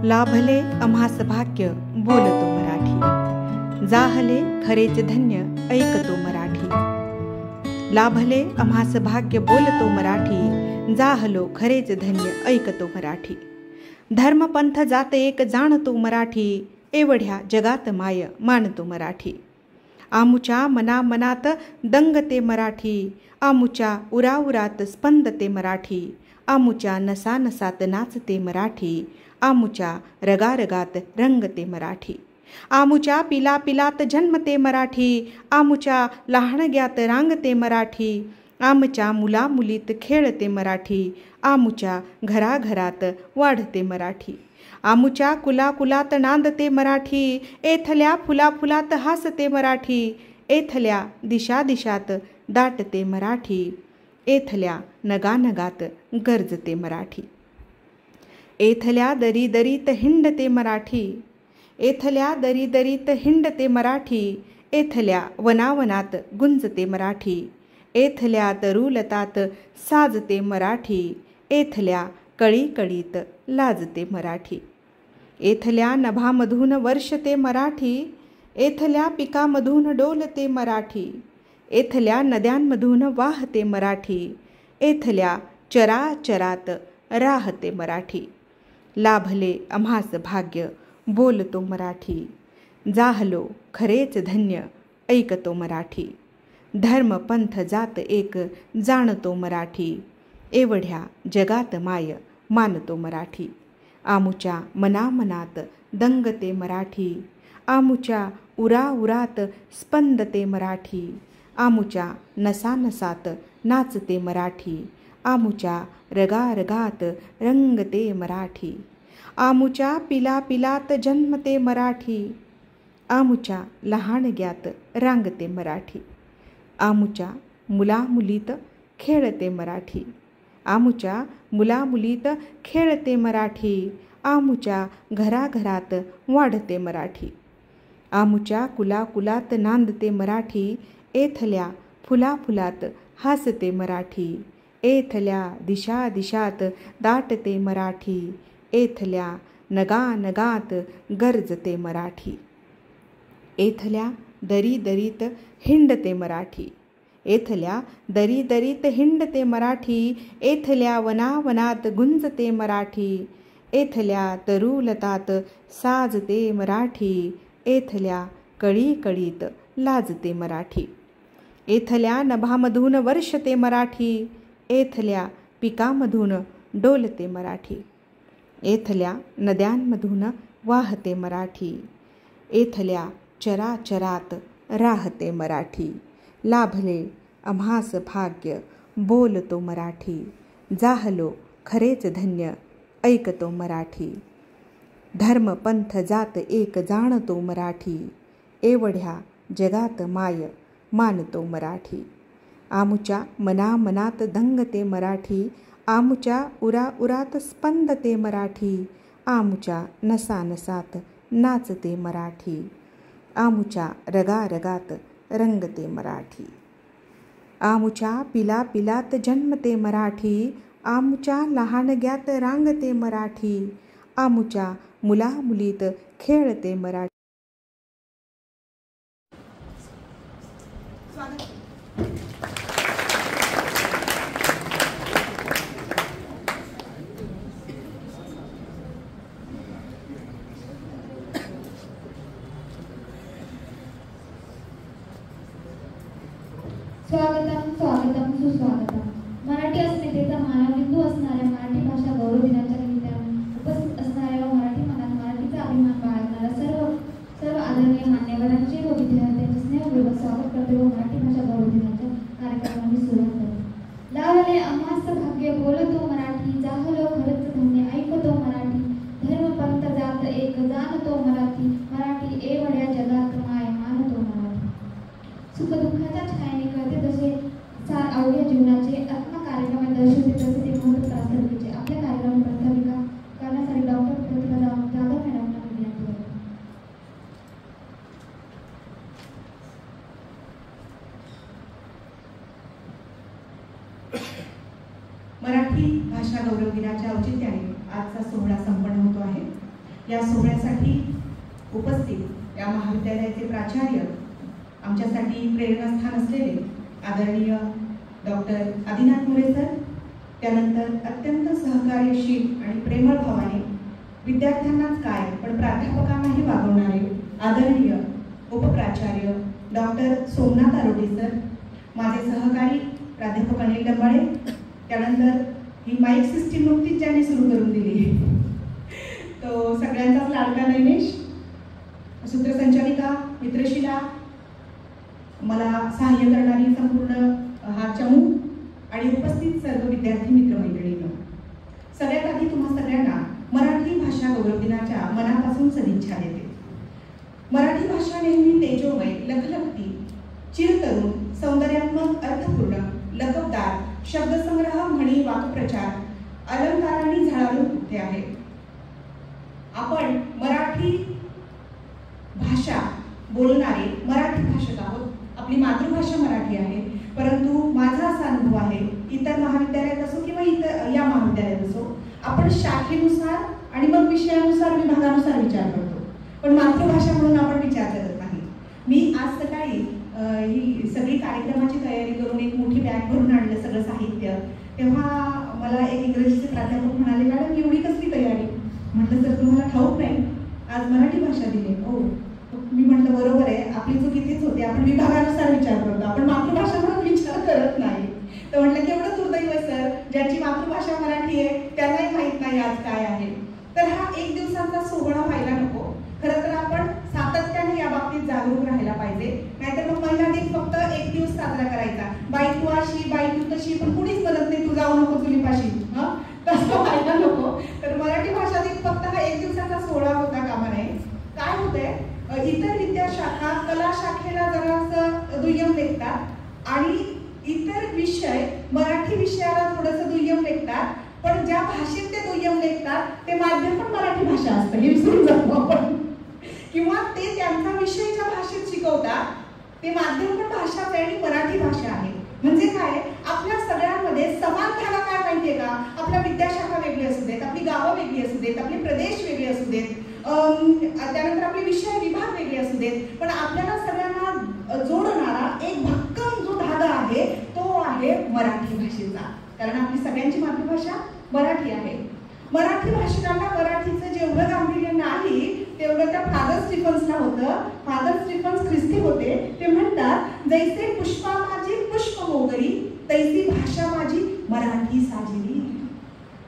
लाभले आम्हास भाग्य बोलतो मराठी, जाहले खरेच धन्य ऐकतो मराठी। लाभले आम्हास भाग्य बोलतो मराठी, जाहलो खरेच धन्य ऐकतो मराठी। धर्मपंथ जात एक जाणतो मराठी, एवढ्या जगात माय मानतो मराठी। आमुच्या मनामनात दंगते मराठी, आमुच्या उराउरात स्पंदते मराठी। आमुच्या नसानसात नाचते मराठी, आमुच्या रगारगात रंगते मराठी। आमुच्या पिलापिलात जन्मते मराठी, आमुच्या लहानग्यात रांगते मराठी। आमच्या मुलामुलीत खेळते मराठी, आमुच्या घराघरात वाढते मराठी। आमुच्या कुलाकुलात नांदते मराठी, एथल्या फुलाफुलात हासते मराठी। एथल्या दिशादिशात दाटते मराठी, एथल्या नगानगात गरजते मराठी। एथल्या दरीदरीत हिंडते मराठी, एथल्या दरीदरीत हिंडते मराठी। एथल्या वनावनात गुंजते मराठी, एथल्या तरुलतात साजते मराठी। एथल्या कळीकळीत लाजते मराठी। एथल्या नभामधून वर्षते मराठी, एथल्या पिकामधून डोलते मराठी। एथल्या नद्यांमधून वाहते मराठी, एथल्या चराचरात राहते मराठी। लाभले आम्हास भाग्य बोलतो मराठी, जाहलो खरेच धन्य ऐकतो मराठी। धर्मपंथ जात एक जाणतो मराठी, एवढ्या जगात माय मानतो मराठी। आमुच्या मनामनात दंगते मराठी, आमुच्या उराउरात स्पंदते मराठी। आमुच्या नसानसात नाचते मराठी, आमुच्या रगारगात रंगते मराठी। आमुच्या पिलापिलात जन्मते मराठी, आमुच्या लहानग्यात रांगते मराठी। आमुच्या मुलामुलीत खेळते मराठी, आमुच्या मुलामुलीत खेळते मराठी। आमुच्या घराघरात वाढते मराठी। आमुच्या कुलाकुलात नांदते मराठी, एथल्या फुलाफुलात हासते मराठी। एथल्या दिशादिशात दाटते मराठी, एथल्या नगानगात गरजते मराठी। एथल्या दरीदरीत हिंडते मराठी, एथल्या दरीदरीत हिंडते मराठी। एथल्या वनावनात गुंजते मराठी, एथल्या तरुलतात साजते मराठी। एथल्या कळीकळीत लाजते मराठी। एथल्या नभामधून वर्षते मराठी, एथल्या पिकामधून डोलते मराठी। एथल्या नद्यांमधून वाहते मराठी, एथल्या चराचरात राहते मराठी। लाभले आम्हास भाग्य बोलतो मराठी, जाहलो खरेच धन्य ऐकतो मराठी। धर्मपंथ जात एक जाणतो मराठी, एवढ्या जगात माय मानतो मराठी। आमुच्या मनामनात दंगते मराठी, आमुच्या उराउरात स्पंदते मराठी। आमुच्या नसानसात नाचते मराठी, आमुच्या रगारगात रंगते मराठी। आमुच्या पिलापिलात जन्मते मराठी, आमुच्या लहानग्यात रांगते मराठी। आमुच्या मुलामुलीत खेळते मराठी। स्वागतम स्वागतम सुस्वागतम। मराठी अस्मितेचा मानवबिंदू असणाऱ्या मराठी भाषा गौरव दिनाच्या निमित्ताने उपस्थित असणाऱ्या व मराठी मनात मराठीचा अभिमान बाळगणाऱ्या सर्व आदरणीय मान्यवरांचे व विद्यार्थ्यांचे स्नेहपूर्वक स्वागत करते व मराठी भाषा गौरव दिनाच्या कार्यक्रमाची सुरुवात करते। लाभले आम्हास भाग्य बोलतो मराठी, जाहलो खरच धन्य ऐकतो मराठी। धर्मपंथ जात एक जाणतो मराठी, मराठी एवढ्या जगात माय मानतो मराठी। सुखदुःखाच्या छायेने कळते जसे सार अवघ्या जीवनाचे आत्मा कार्यक्रमात दर्शवते तसे ते महत्त्व प्रास्ताविकेचे। आपल्या कार्यक्रमात प्रास्ताविका करण्यासाठी डॉक्टर प्रतिभा जाधव मॅडमना विनंती करतो। मराठी भाषा गौरव दिनाच्या औचित्याने आजचा सोहळा संपन्न होतो आहे। या सोहळ्यासाठी उपस्थित या महाविद्यालयाचे प्राचार्य, आमच्यासाठी प्रेरणास्थान असलेले आदरणीय डॉक्टर आदिनाथ मोरे सर, त्यानंतर अत्यंत सहकार्यशील आणि प्रेमळ भावाने विद्यार्थ्यांनाच काय पण प्राध्यापकांनाही वागवणारे आदरणीय उपप्राचार्य डॉक्टर सोमनाथ आरोटे सर, माझे सहकारी प्राध्यापक अनिल डंबाळे, त्यानंतर ही माईक सिस्टीम नुकतीच ज्यांनी सुरू करून दिली तो सगळ्यांचाच लाडका नैमेश, सूत्रसंचालिका मित्रशिला, मला सहाय्य करणारी संपूर्ण हा चमू आणि उपस्थित सर्व विद्यार्थी मित्रमैत्रिणींनो, सगळ्यात आधी तुम्हा सगळ्यांना मराठी भाषा गौरव दिनाच्या मनापासून सदिच्छा देते. मराठी भाषा नेहमी तेजोमय, लखलखती, चिरतरुण, सौंदर्यात्मक, अर्थपूर्ण, लकबदार, शब्दसंग्रह, म्हणी, वाक्प्रचार, अलंकारांनी झळाळून उठते आहे. आपण मराठी भाषा बोलणारे मराठी भाषक आहोत. आपली मातृभाषा मराठी आहे, परंतु माझा असा अनुभव आहे, इतर महाविद्यालयात असो किंवा इतर या महाविद्यालयात असो, आपण शाखेनुसार आणि मग विषयानुसार विभागानुसार विचार करतो, पण मातृभाषा म्हणून आपण विचार करत नाही. मी आज सकाळी ही सगळी कार्यक्रमाची तयारी करून एक मोठी बॅग भरून आणलं सगळं साहित्य, तेव्हा मला एक इंग्रजीचे प्राध्यापक म्हणाले, मॅडम एवढी कसली तयारी? म्हटलं सर तुम्हाला ठाऊक नाही, आज मराठी भाषा दिली. हो, मी म्हटलं बरोबर आहे, आपली चूक इथेच होते, आपण विभागानुसार विचार करतो, आपण मातृभाषा म्हणून विचार करत नाही. तर म्हटलं केवढं दुर्दैव आहे सर, ज्यांची मातृभाषा मराठी आहे त्यांनाही माहीत नाही आज काय आहे. तर हा एक दिवसांचा सोहळा व्हायला नको. खरं तर आपण सातत्याने या बाबतीत जागरूक राहायला पाहिजे, नाहीतर मग महिला दिन फक्त एक दिवस साजरा करायचा, बाई तू अशी बाई तू तशी, पण कुणीच म्हणत नाही तू जाऊ नको चुलीपाशी, तसं व्हायला नको. तर मराठी भाषा दिन फक्त हा एक दिवसाचा सोहळा होता कामा नये. काय होतंय, इतर विद्याशाखा कला शाखेला जरासं दुय्यम लेखतात आणि इतर विषय मराठी विषयाला थोडंसं दुय्यम लेखतात, पण ज्या भाषेत ते दुय्यम लेखतात ते माध्यम पण मराठी भाषा असतं हे विसरून जातो आपण, किंवा ते त्यांचा विषय ज्या भाषेत शिकवतात ते माध्यम पण भाषाच आहे आणि मराठी भाषा आहे. म्हणजे काय, आपल्या सगळ्यांमध्ये समान धागा काय माहितीये का, आपल्या विद्याशाखा वेगळी असू देत, आपली गावं वेगळी असू देत, आपले प्रदेश वेगळे असू देत, त्यानंतर आपले विषय विभाग वेगळे असू देत, पण आपल्याला सगळ्यांना जोडणारा एक भक्कम जो धागा आहे तो आहे मराठी भाषेचा. कारण आपली सगळ्यांची मातृभाषा मराठी आहे. मराठी भाषकांना मराठीचं जेवढं गांभीर्य नाही तेवढं त्या फादर स्टीफन्सला होतं. फादर स्टीफन्स ख्रिस्ती होते. ते म्हणतात, जैसे पुष्पा माझी पुष्प मोगरी, तैसी भाषा माझी मराठी साजिली.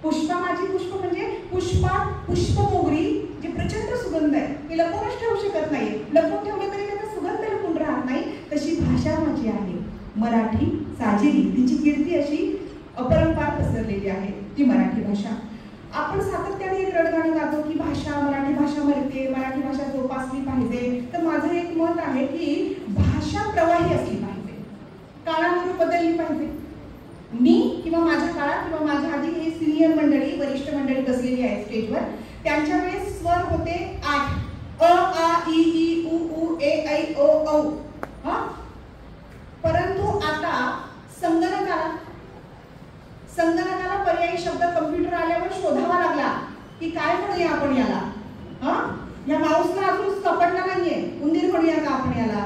पुष्पा माझी पुष्प म्हणजे पुष्पात पुष्प मोगरी जे प्रचंड सुगंध आहे, ती लपवूनच ठेवू शकत नाही, लपवून ठेवलं तरी त्याचा सुगंध लपून राहत नाही, तशी भाषा माझी आहे मराठी साजिली. तिची कीर्ती अशी अपरंपार पसरलेली आहे ती मराठी भाषा. आपण सातत्याने एक रडगाणं गातो की भाषा, मराठी भाषा मरते, मराठी भाषा जोपासली पाहिजे. तर माझं एक मत आहे की भाषा प्रवाही असली पाहिजे, काळानुरूप बदलली पाहिजे. मी किंवा माझ्या काळात किंवा माझ्या आधी हे सिनियर मंडळी, वरिष्ठ मंडळी बसलेली आहे स्टेजवर, त्यांच्या वेळेस स्वर होते 8, अ आ इ ई उ ऊ ए ऐ ओ औ. परंतु आता संगणकाला पर्यायी शब्द कम्प्युटर आल्यावर शोधावा लागला की काय म्हणूया आपण याला, या माऊसला अजून सापडला नाहीये, उंदीर म्हणूया का आपण याला.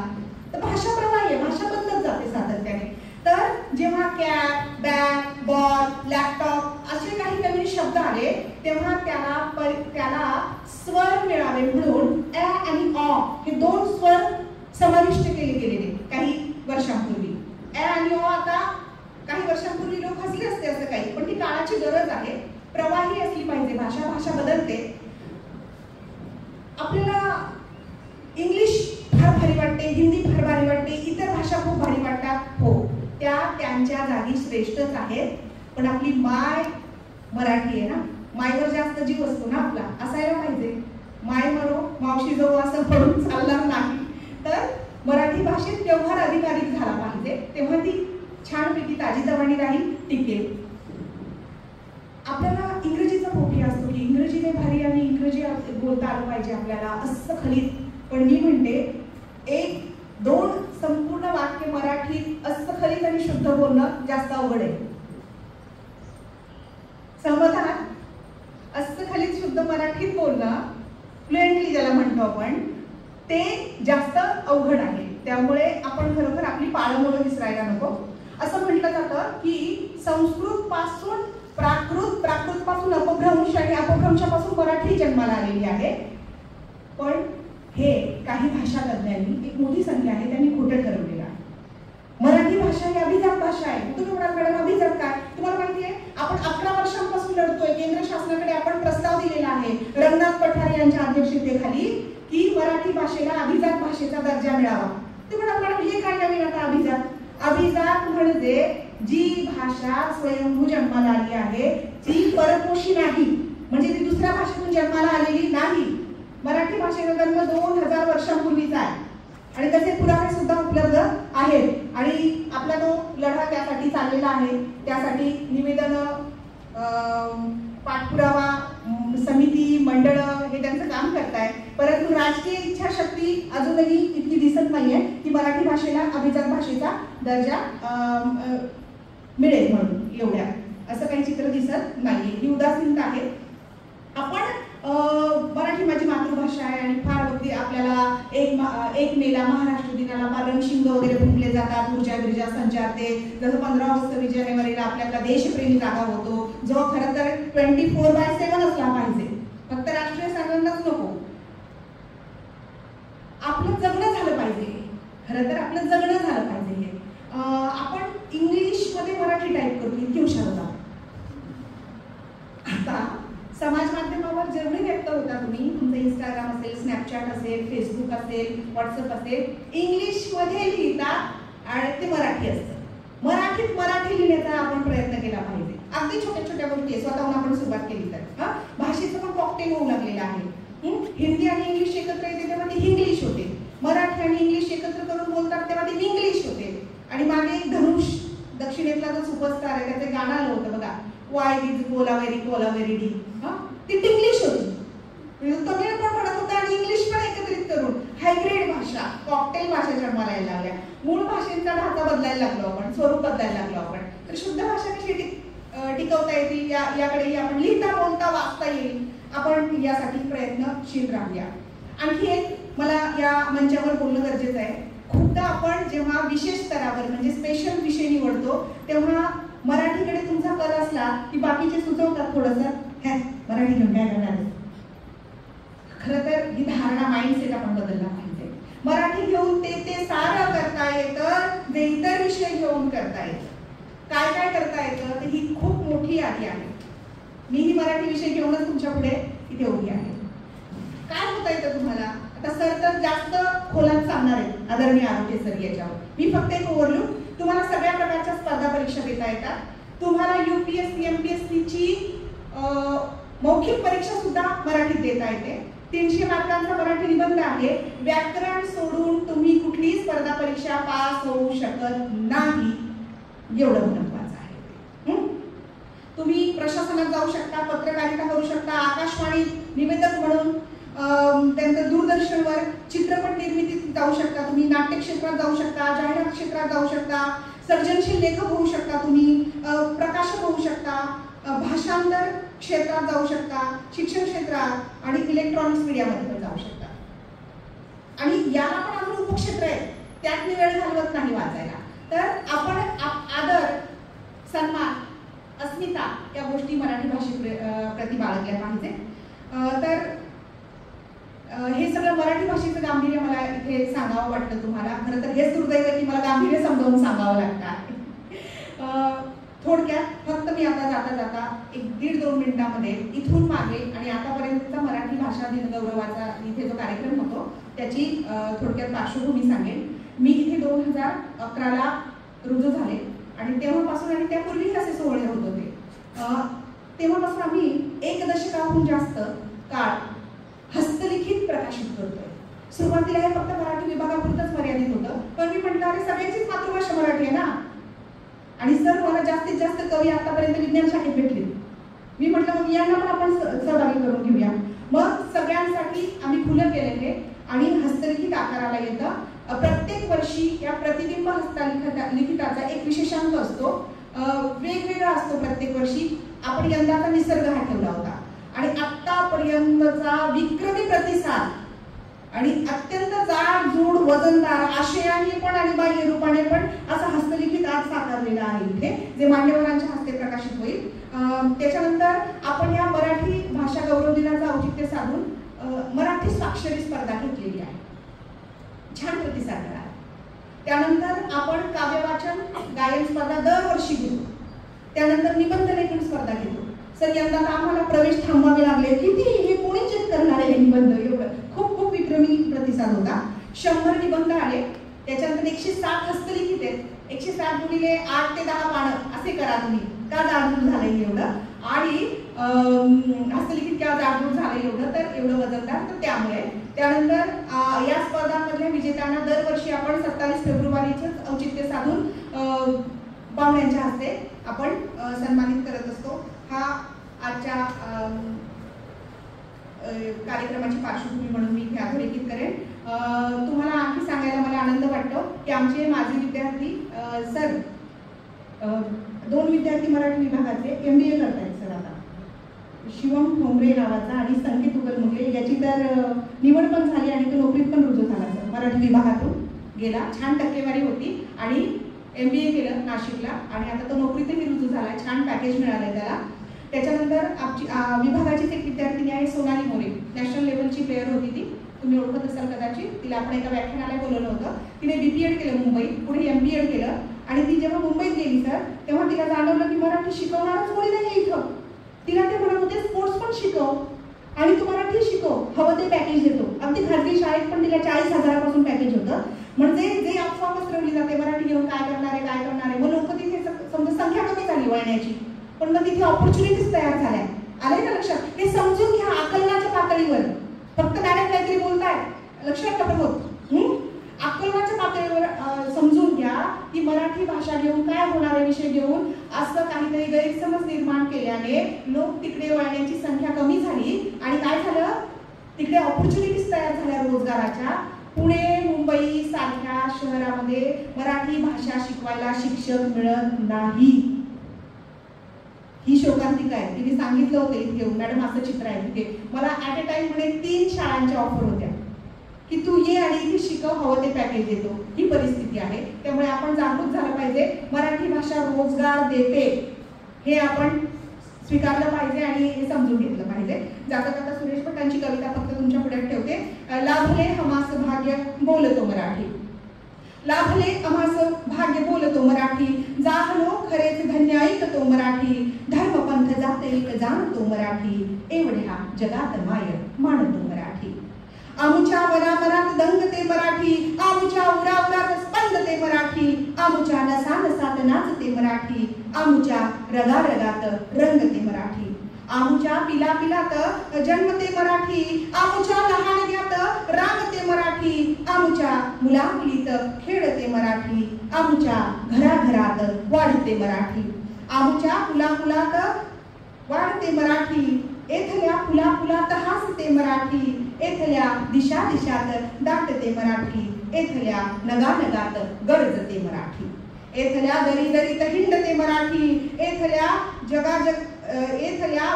तर भाषा प्रवाही आहे, भाषा बदलत जाते सातत्याने. तर जेव्हा कॅट, बॅग, बॉल, लॅपटॉप असे काही नवीन शब्द आले तेव्हा त्याला स्वर मिळावे म्हणून ॲ आणि ऑ हे 2 स्वर समाविष्ट केले गेलेले काही वर्षांपूर्वी. ॲ आणि ऑ आता काही वर्षांपूर्वी लोक हसले असते असं काही, पण ती काळाची गरज आहे. प्रवाही असली पाहिजे भाषा, भाषा बदलते. आपल्याला इंग्लिश फार भारी वाटते, हिंदी फार भारी वाटते, इतर भाषा खूप भारी वाटतात. हो, त्या त्यांच्या जागी श्रेष्ठच आहेत, पण आपली माय मराठी आहे ना, मायवर जास्त जीव असतो ना आपला, असायला पाहिजे. माय मरो मावशी जाऊ असं पडून चालणार नाही. तर मराठी भाषेत व्यवहार अधिकाधिक झाला पाहिजे, तेव्हा ती छानपैकी ताजीतवानी राहील, टिकेल. आपल्याला इंग्रजीचा पोटी असतो की इंग्रजी लय भारी आणि इंग्रजी बोलता आलं पाहिजे आपल्याला असं खलीत. पण मी म्हणते 1-2 संपूर्ण वाक्य मराठीत अस्खलित आणि शुद्ध बोलणं जास्त अवघड आहे. सहमत आहात? अस्खलित शुद्ध मराठीत बोलणं फ्लुएंटली ज्याला म्हणतो आपण, ते जास्त अवघड आहे. त्यामुळे आपण खरोखर आपली पाळंमुळं विसरायला नको. असं म्हटलं जातं की संस्कृत पासून प्राकृत, प्राकृत पासून अपभ्रंश आणि अपभ्रंशापासून मराठी जन्माला आलेली आहे. पण हे काही भाषा तज्ञांनी, एक मोठी संख्या आहे, त्यांनी खोटं ठरवलेलं आहे. मराठी भाषा ही अभिजात भाषा आहे. तुम्ही म्हणाल मॅडम अभिजात काय? तुम्हाला माहिती आहे आपण 11 वर्षांपासून लढतोय. केंद्र शासनाकडे आपण प्रस्ताव दिलेला आहे रंगनाथ पठारे यांच्या अध्यक्षतेखाली की मराठी भाषेला अभिजात भाषेचा दर्जा मिळावा. तुम्ही म्हणाल मॅडम हे काय नवीन आता अभिजात? अभिजात म्हणजे जी भाषा स्वयंभू जन्माला आली आहे, जी परपोषी नाही, म्हणजे ती दुसऱ्या भाषेतून जन्माला आलेली नाही. मराठी भाषेचा जन्म 2000 वर्षांपूर्वीचा आहे आणि त्याचे पुरावे सुद्धा उपलब्ध आहेत. आणि आपला तो लढा त्यासाठी चाललेला आहे. त्यासाठी निवेदन, पाठपुरावा समिती, मंडळ हे त्यांचं काम करताय. परंतु राजकीय इच्छाशक्ती अजूनही इतकी दिसत नाहीये की मराठी भाषेला अभिजात भाषेचा दर्जा मिळेल म्हणून. एवढ्या असं काही चित्र दिसत नाहीये. ही उदासीनता आहे. आपण मराठी माझी मातृभाषा आहे आणि फार अगदी आपल्याला 1 मेला महाराष्ट्र दिनाला फार रंगशिंग वगैरे फुंकले जातात, ऊर्जा बिर्जा संचारते. जसं 15 जानेवारीला आपल्याला देशप्रेमी जागा होतो, जो खरं तर 24/7 असला पाहिजे. फक्त राष्ट्रीय सांगणच नको, आपलं जगणं झालं पाहिजे. खरं तर आपलं जगणं झालं पाहिजे. आपण इंग्लिश मध्ये मराठी टाईप करतो, इतकी हुशार होता. आता समाज माध्यमावर जेवढे व्यक्त होता तुम्ही, तुमचं इंस्टाग्राम असेल, स्नॅपचॅट असेल, फेसबुक असेल, व्हॉट्सअप असेल, इंग्लिश मध्ये लिहिता आणि ते मराठी असतं. मराठीत मराठी लिहिण्याचा आपण प्रयत्न केला पाहिजे. अगदी छोट्या छोट्या गोष्टी स्वतःहून आपण सुरुवात केली तर भाषेचं पण कॉकटेल होऊ लागलेलं आहे. हिंदी आणि इंग्लिश एकत्र येते तेव्हा ती इंग्लिश होते, मराठी आणि इंग्लिश एकत्र करून बोलतात तेव्हा ती इंग्लिश होते. आणि मागे धनुष दक्षिणेतला जो सुपरस्टार आहे त्याचे गाणं आलं होतं बघा, वाय दिस कोलावेरी डी, ती इंग्लिश होती. तमिळ पण म्हणत होता आणि इंग्लिश पण एकत्रित करून हायब्रिड भाषा, कॉकटेल भाषा जन्माला यायला लागल्या. मूळ भाषेचा ढाचा बदलायला लागलो आपण, स्वरूप बदलायला लागलो आपण. तर शुद्ध भाषा कशी टिकवता येतील याकडेही आपण लिहिता, बोलता, वाचता येईल, आपण यासाठी प्रयत्नशील राहूया. आणखी एक मला या मंचावर बोलणं गरजेचं आहे. खूपदा आपण जेव्हा विशेष स्तरावर म्हणजे स्पेशल विषय निवडतो तेव्हा मराठीकडे तुमचा कल असला की बाकीचे सुचवतात थोडंसं, मराठी घेऊन काय करणार. खरं तर ही धारणा, माइंडसेट आपण बदलला पाहिजे. मराठी घेऊन ते सारं करता येतं जे इतर विषय घेऊन करता येतं. काय काय करता येतं ते ही खूप मोठी यादी आहे. मी ही मराठी विषय घेऊनच तुमच्या पुढे इथे उभी आहे. काय होता येतं तुम्हाला? आता सर तर जास्त खोलात सांगणार आहेत, आदरणीय आरोग्य सर याच्यावर. मी फक्त एक ओव्हरव्ह्यू. तुम्हाला सगळ्या प्रकारच्या स्पर्धा परीक्षा देता येतात. तुम्हाला UPSC MPSC ची मौखिक परीक्षा सुद्धा मराठीत देता येते. 300 मार्कांचा मराठी निबंध आहे. व्याकरण सोडून तुम्ही कुठलीही स्पर्धा परीक्षा पास होऊ शकत नाही, एवढं महत्वाचं आहे. तुम्ही प्रशासनात जाऊ शकता, पत्रकारिता करू शकता, आकाशवाणीत निवेदक म्हणून, त्यानंतर दूरदर्शनवर चित्रपट निर्मितीत जाऊ शकता, तुम्ही नाट्य क्षेत्रात जाऊ शकता, जाहिरात क्षेत्रात जाऊ शकता, सर्जनशील लेखक होऊ शकता, तुम्ही प्रकाशक होऊ शकता, भाषांतर क्षेत्रात जाऊ शकता, शिक्षण क्षेत्रात आणि इलेक्ट्रॉनिक्स मीडियामध्ये पण जाऊ शकता. आणि याला पण अजून उपक्षेत्र आहे, त्यात मी वेळ घालवत नाही वाचायला. तर आपण आदर, सन्मान, अस्मिता या गोष्टी मराठी भाषेप्रती बाळगल्या पाहिजे. तर हे सगळं मराठी भाषेचं गांभीर्य मला इथे सांगावं वाटतं तुम्हाला. खरं तर हेच दुर्दैव आहे की मला गांभीर्य समजावून सांगावं लागतं आहे. थोडक्यात फक्त मी आता जाता जाता 1-1.5-2 मिनिटांमध्ये इथून मागे आणि आतापर्यंतचा मराठी भाषा दिन गौरवाचा इथे जो कार्यक्रम होतो त्याची थोडक्यात पार्श्वभूमी सांगेन. मी इथे 2011ला रुजू झाले आणि तेव्हापासून आणि त्यापूर्वीही असे सोहळे होत होते. तेव्हापासून आम्ही 1 दशकाहून जास्त काळ हस्तलिखित प्रकाशित करतोय. सुरुवातीला हे फक्त मराठी विभागापुरतच मर्यादित होतं, पण मी म्हटलं अरे सगळ्यांचीच मातृभाषा मराठी आहे ना. आणि सर मला जास्तीत जास्त कवी आतापर्यंत विज्ञान शाखेत भेटले. मी म्हटलं मग यांना पण आपण सहभागी करून घेऊया. मग सगळ्यांसाठी आम्ही खुलं केलं हे आणि हस्तलिखित आकाराला येतं. प्रत्येक वर्षी या प्रतिबिंब हस्तलिखिताचा एक विशेषांक असतो, वेगवेगळा असतो प्रत्येक वर्षी. आपण यंदाचा निसर्ग हा ठेवला होता. आणि आतापर्यंतचा विक्रमी प्रतिसाद आणि अत्यंत जाडजूड वजनदार आशयाने पण आणि बाह्य रूपाने पण असं हस्तलिखित आज साकारलेलं आहे इथे, जे मान्यवरांच्या हस्ते प्रकाशित होईल. त्याच्यानंतर आपण या मराठी भाषा गौरव दिनाचं औचित्य साधून मराठी स्वाक्षरी स्पर्धा घेतलेली आहे. छान प्रतिसाद मिळाला. त्यानंतर आपण काव्य वाचन गायन स्पर्धा दरवर्षी घेतो. त्यानंतर निबंध लेखन स्पर्धा घेतो. सर यंदा आम्हाला प्रवेश थांबवावे लागले, किती हे कोणी चेक करणार आहे निबंध, एवढं खूप खूप विक्रमी प्रतिसाद होता. 100 निबंध आले. त्याच्यानंतर 107 हस्तलिखित आहेत. 107 गुणिले 8 ते 10 पानं असे करा तुम्ही, का जाडजूड झालंय एवढं, आणि हस्तलिखित का जाडजूड झालंय एवढं, तर एवढं वजनदार, तर त्यामुळे. त्यानंतर या स्पर्धांमधल्या विजेत्यांना दरवर्षी आपण 27 फेब्रुवारीचं औचित्य साधून पाहुण्यांच्या हस्ते आपण सन्मानित करत असतो. हा आजच्या कार्यक्रमाची पार्श्वभूमी म्हणून मी इथे अधोरेखित करेन. तुम्हाला आणखी सांगायला मला आनंद वाटतो की आमचे माजी विद्यार्थी सर 2 विद्यार्थी मराठी विभागाचे MBA करतायत सर आता. शिवम ठोंबरे नावाचा आणि संकेत उगलमुगले, याची तर निवड पण झाली आणि तो नोकरीत पण रुजू झाला सर. मराठी विभागातून गेला, छान टक्केवारी होती आणि MBA केलं नाशिकला आणि आता तो नोकरीतही रुजू झाला, छान पॅकेज मिळालंय त्याला. त्याच्यानंतर आमची विभागाचीच एक विद्यार्थिनी आहे सोनाली मोरे, नॅशनल लेवलची प्लेअर होती ती, तुम्ही ओळखत असाल कदाचित. तिला आपण एका व्याख्यानाला बोलवलं होतं. तिने BPEd केलं मुंबईत, पुढे MPEd केलं आणि ती जेव्हा मुंबईत गेली सर तेव्हा तिला जाणवलं की मराठी शिकवणारच कोणी नाही इथं. तिला ते म्हणत होते स्पोर्ट्स पण शिकव आणि तू मराठी शिकव, हवं ते पॅकेज देतो. अगदी खाजगी शाळेत पण तिला 40,000पासून पॅकेज होतं. म्हणजे जे अफवा पसरवली जाते मराठी घेऊन काय करणार आहे, मग लोक तिथे समजा संख्या कमी झाली वळण्याची, पण मग तिथे ऑपॉर्च्युनिटीज तयार झाल्या. आलंय ना लक्षात? हे समजून घ्या आकलनाच्या पातळीवर. फक्त मॅडम काहीतरी बोलताय, लक्षात का प्रमोद? आकलनाच्या पातळीवर समजून घ्या की मराठी भाषा घेऊन काय होणारे विषय घेऊन असं काहीतरी गैरसमज निर्माण केल्याने लोक तिकडे वळण्याची संख्या कमी झाली आणि काय झालं, तिकडे ऑपॉर्च्युनिटीज तयार झाल्या रोजगाराच्या. पुणे मुंबई सारख्या शहरामध्ये मराठी भाषा शिकवायला शिक्षक मिळत नाही. ही शोकांतिका आहे. तिने सांगितलं होतं इथे मॅडम असं चित्र आहे तिथे. मला ऍट अ टाइम मध्ये 3 शाळांच्या ऑफर होत्या की तू ये आणि इथे शिकव, हवं ते पॅकेज देतो. ही परिस्थिती आहे. त्यामुळे आपण जागरूक झालं पाहिजे. मराठी भाषा रोजगार देते हे आपण स्वीकारलं पाहिजे आणि हे समजून घेतलं पाहिजे. जाता जाता सुरेश भटांची कविता फक्त तुमच्या पुढे ठेवते. लाभले हमास भाग्य बोलतो मराठी, लाभले अमास भाग्य बोलतो मराठी, जाहलो खरेच धन्य ऐकतो मराठी, धर्मपंथ जाते एक जाणतो मराठी, एवढ्या जगात माय मानतो मराठी. आमुच्या वनामनात दंगते मराठी, आमुच्या उराउरात स्पंदते मराठी, आमुच्या नसानसात नाचते मराठी, आमुच्या रगारगात रंगते मराठी, आमुच्या पिलापिलात जन्मते मराठी, आमुच्या लहानग्यात रांगते मराठी, आमुच्या मुलामुलीत खेळते मराठी, आमुच्या घराघरात वाढते मराठी, आमुच्या मुलामुलात वाढते मराठी, एथल्या फुलाफुलात हसते मराठी, एथल्या दिशा दिशात दाटते मराठी, एथल्या नगानगात गरजते मराठी, एथल्या दरी दरीत हिंडते मराठी, एथल्या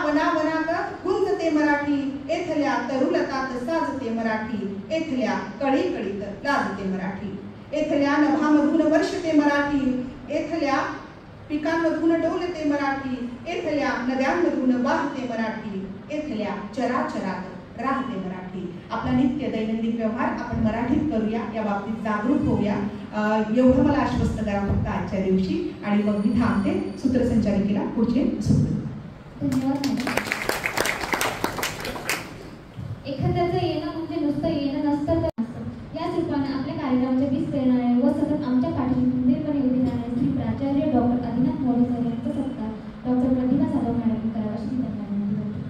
वनावनात गुंजते मराठी, एथल्या तरुलतात साजते मराठी, एथल्या कळीकळीत लाजते मराठी, एथल्या नभामधून वर्षते मराठी, एथल्या पिकांमधून डोलते मराठी, एथल्या नद्यांमधून वाहते मराठी, एथल्या चराचरात राहते मराठी. आपला नित्य दैनंदिन व्यवहार आपण मराठीत करूया, या बाबतीत जागरूक होऊया. एवढं मला आश्वस्त करा फक्त आजच्या दिवशी आणि मग मी थांबते. सूत्रसंचालिकेला पुढचे सूत्र. धन्यवाद. एखाद्याचं येणं म्हणजे नुसतं येणं नसतं तर याच रूपाने आपल्या कार्यक्रमाच्या 20 प्रेरणारे व सतत आमच्या पाठीशी खंबीरपणे उभे राहणारे श्री प्राचार्य डॉक्टर आदिनाथ मोरे सर यांचा सत्कार डॉक्टर प्रतिभा जाधव मॅडम करावा अशी त्यांना विनंती करते.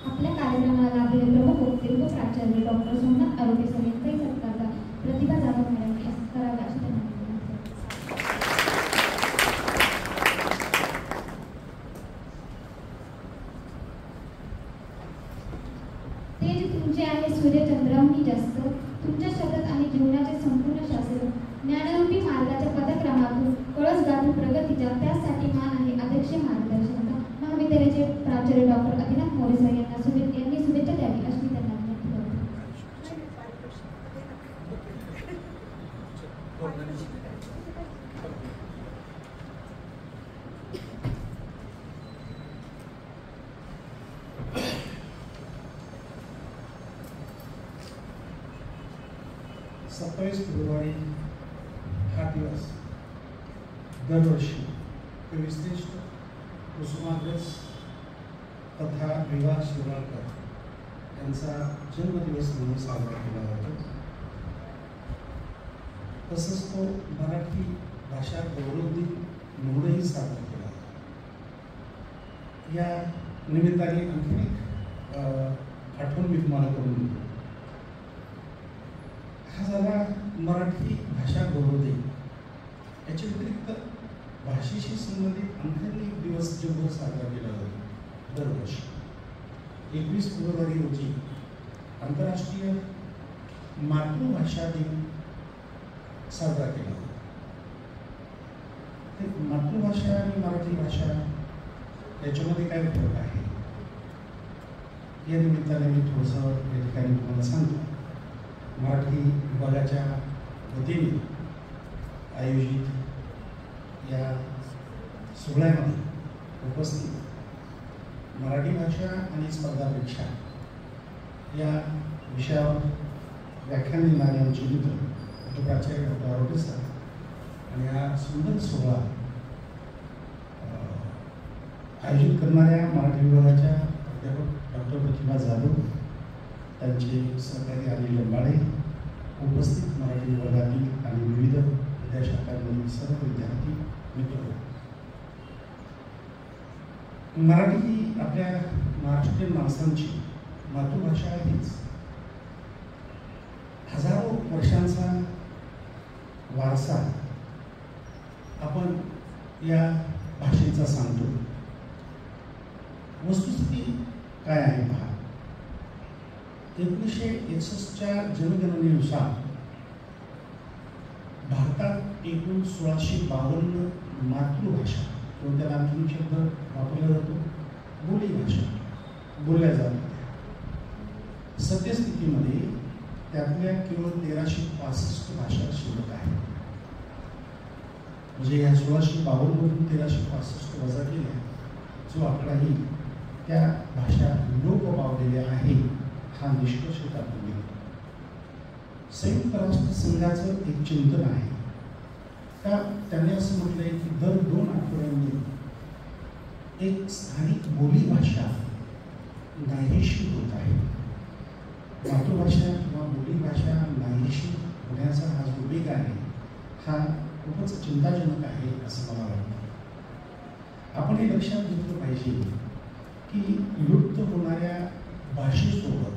आपल्या कार्यक्रमाला लाभलेले प्रमुख वक्ते व प्राचार्य डॉक्टर सोमनाथ आरोग्य सर यांचाही सत्कार प्रतिभा जाधव मॅडम करावा अशी त्यांना विनंती करते. तेज तुमचे आहे सूर्यचंद्रांनी जास्त, तुमच्या शब्दात आहे जीवनाचे संपूर्ण शास्त्र. ज्ञानरूपी मार्गाच्या पदक्रमातून कळस गाठून प्रगतीच्या, त्यासाठी मान आहे अध्यक्ष मार्गदर्शनाचा. महाविद्यालयाचे प्राचार्य डॉक्टर आदिनाथ मोरे सर यांनी शुभेच्छा द्यावी अशी मी त्यांना विनंती करते. सत्तावीस फेब्रुवारी हा दिवस दरवर्षी कविश्रेष्ठ कुसुमाग्रज तथा विवाह शिरवाडकर यांचा जन्मदिवस म्हणून साजरा केला जातो. तसंच तो मराठी भाषा गौरव दिन म्हणूनही साजरा केला जातो. या निमित्ताने आणखी एक आठवण मी तुम्हाला करून देतो. हा झाला मराठी भाषा गौरव दिन. याच्या व्यतिरिक्त भाषेशी संबंधित आणखी एक दिवस जगभर साजरा केला जातो दरवर्षी. 21 फेब्रुवारी रोजी आंतरराष्ट्रीय मातृभाषा दिन साजरा केला जातो. मातृभाषा आणि मराठी भाषा याच्यामध्ये काय फरक आहे या निमित्ताने मी थोडंसं या ठिकाणी तुम्हाला सांगतो. मराठी विभागाच्या वतीने आयोजित या सोहळ्यामध्ये उपस्थित मराठी भाषा आणि स्पर्धा परीक्षा या विषयावर व्याख्यान देणारे आमचे मित्र प्राचार्य डॉक्टर आरोटे सर आणि हा सुंदर सोहळा आयोजित करणाऱ्या मराठी विभागाच्या अध्यापक डॉक्टर प्रतिभा जाधव, त्यांचे सहकारी अनिल लंबाळे, उपस्थित मराठी विभागातील आणि विविध विद्याशाखांमधील सर्व विद्यार्थी मित्र. मराठी ही आपल्या महाराष्ट्रीयन माणसांची मातृभाषा आहेच. हजारो वर्षांचा वारसा आपण या भाषेचा सांगतो. वस्तुस्थिती काय आहे पहा. 1961च्या जनगणनेनुसार भारतात एकूण 1652 मातृभाषा किंवा त्याला आणखी शब्द वापरला जातो बोली भाषा बोलल्या जात होत्या. सद्यस्थितीमध्ये त्यातल्या केवळ 1365 भाषा शिल्लक आहेत. म्हणजे या 1652 मधून 1365 वजा केल्या जो आकडाही त्या भाषा लोप पावलेल्या आहे हा निष्कर्ष टाकून गेला. संयुक्त राष्ट्र संघाचं एक चिंतन आहे का त्यांनी असं म्हटलंय की दर 2 आठवड्यांनी एक स्थानिक बोली भाषा नाहीशी होत आहे. मातृभाषा किंवा बोली भाषा नाहीशी होण्याचा हा जो वेग आहे हा खूपच चिंताजनक आहे असं मला वाटतं. आपण हे लक्षात घेतलं पाहिजे की लुप्त होणाऱ्या भाषेसोबत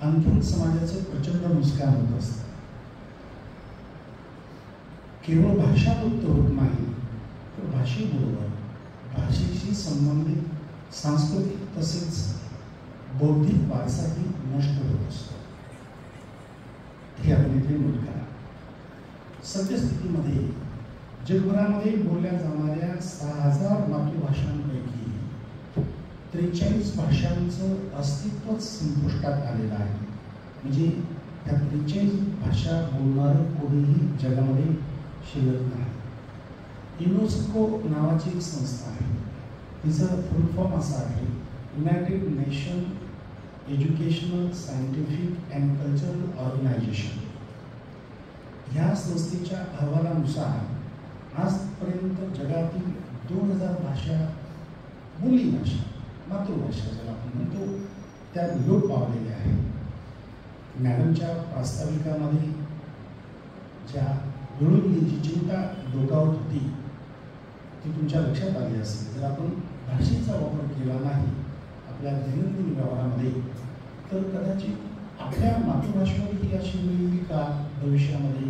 आणखीन समाजाचं प्रचंड नुकसान होत असतं. केवळ भाषा लुप्त होत नाही तर भाषेबरोबर भाषेशी संबंधित सांस्कृतिक तसेच बौद्धिक वारसाही नष्ट होत असतो. हे आपण इथे नोंद करा. सद्यस्थितीमध्ये जगभरामध्ये बोलल्या जाणाऱ्या 6000 मातृभाषांपैकी 43 भाषांचं अस्तित्वच संपुष्टात आलेलं आहे. म्हणजे त्या 43 भाषा बोलणारं कोणीही जगामध्ये शिल्लक नाही. युनेस्को नावाची एक संस्था आहे. तिचं फुल फॉर्म असा आहे United Nation Educational Scientific and Cultural Organisation. ह्या संस्थेच्या अहवालानुसार आजपर्यंत जगातील 2000 भाषा बोली भाषा मातृभाषा ज्याला आपण म्हणतो त्या लोप पावलेल्या आहेत. मॅडमच्या प्रास्ताविकामध्ये ज्या वेळोवेळी जी चिंता डोकावत होती ती तुमच्या लक्षात आली असेल. जर आपण भाषेचा वापर केला नाही आपल्या दैनंदिन व्यवहारामध्ये तर कदाचित आपल्या मातृभाषेवर ही अशी वेळ येईल का भविष्यामध्ये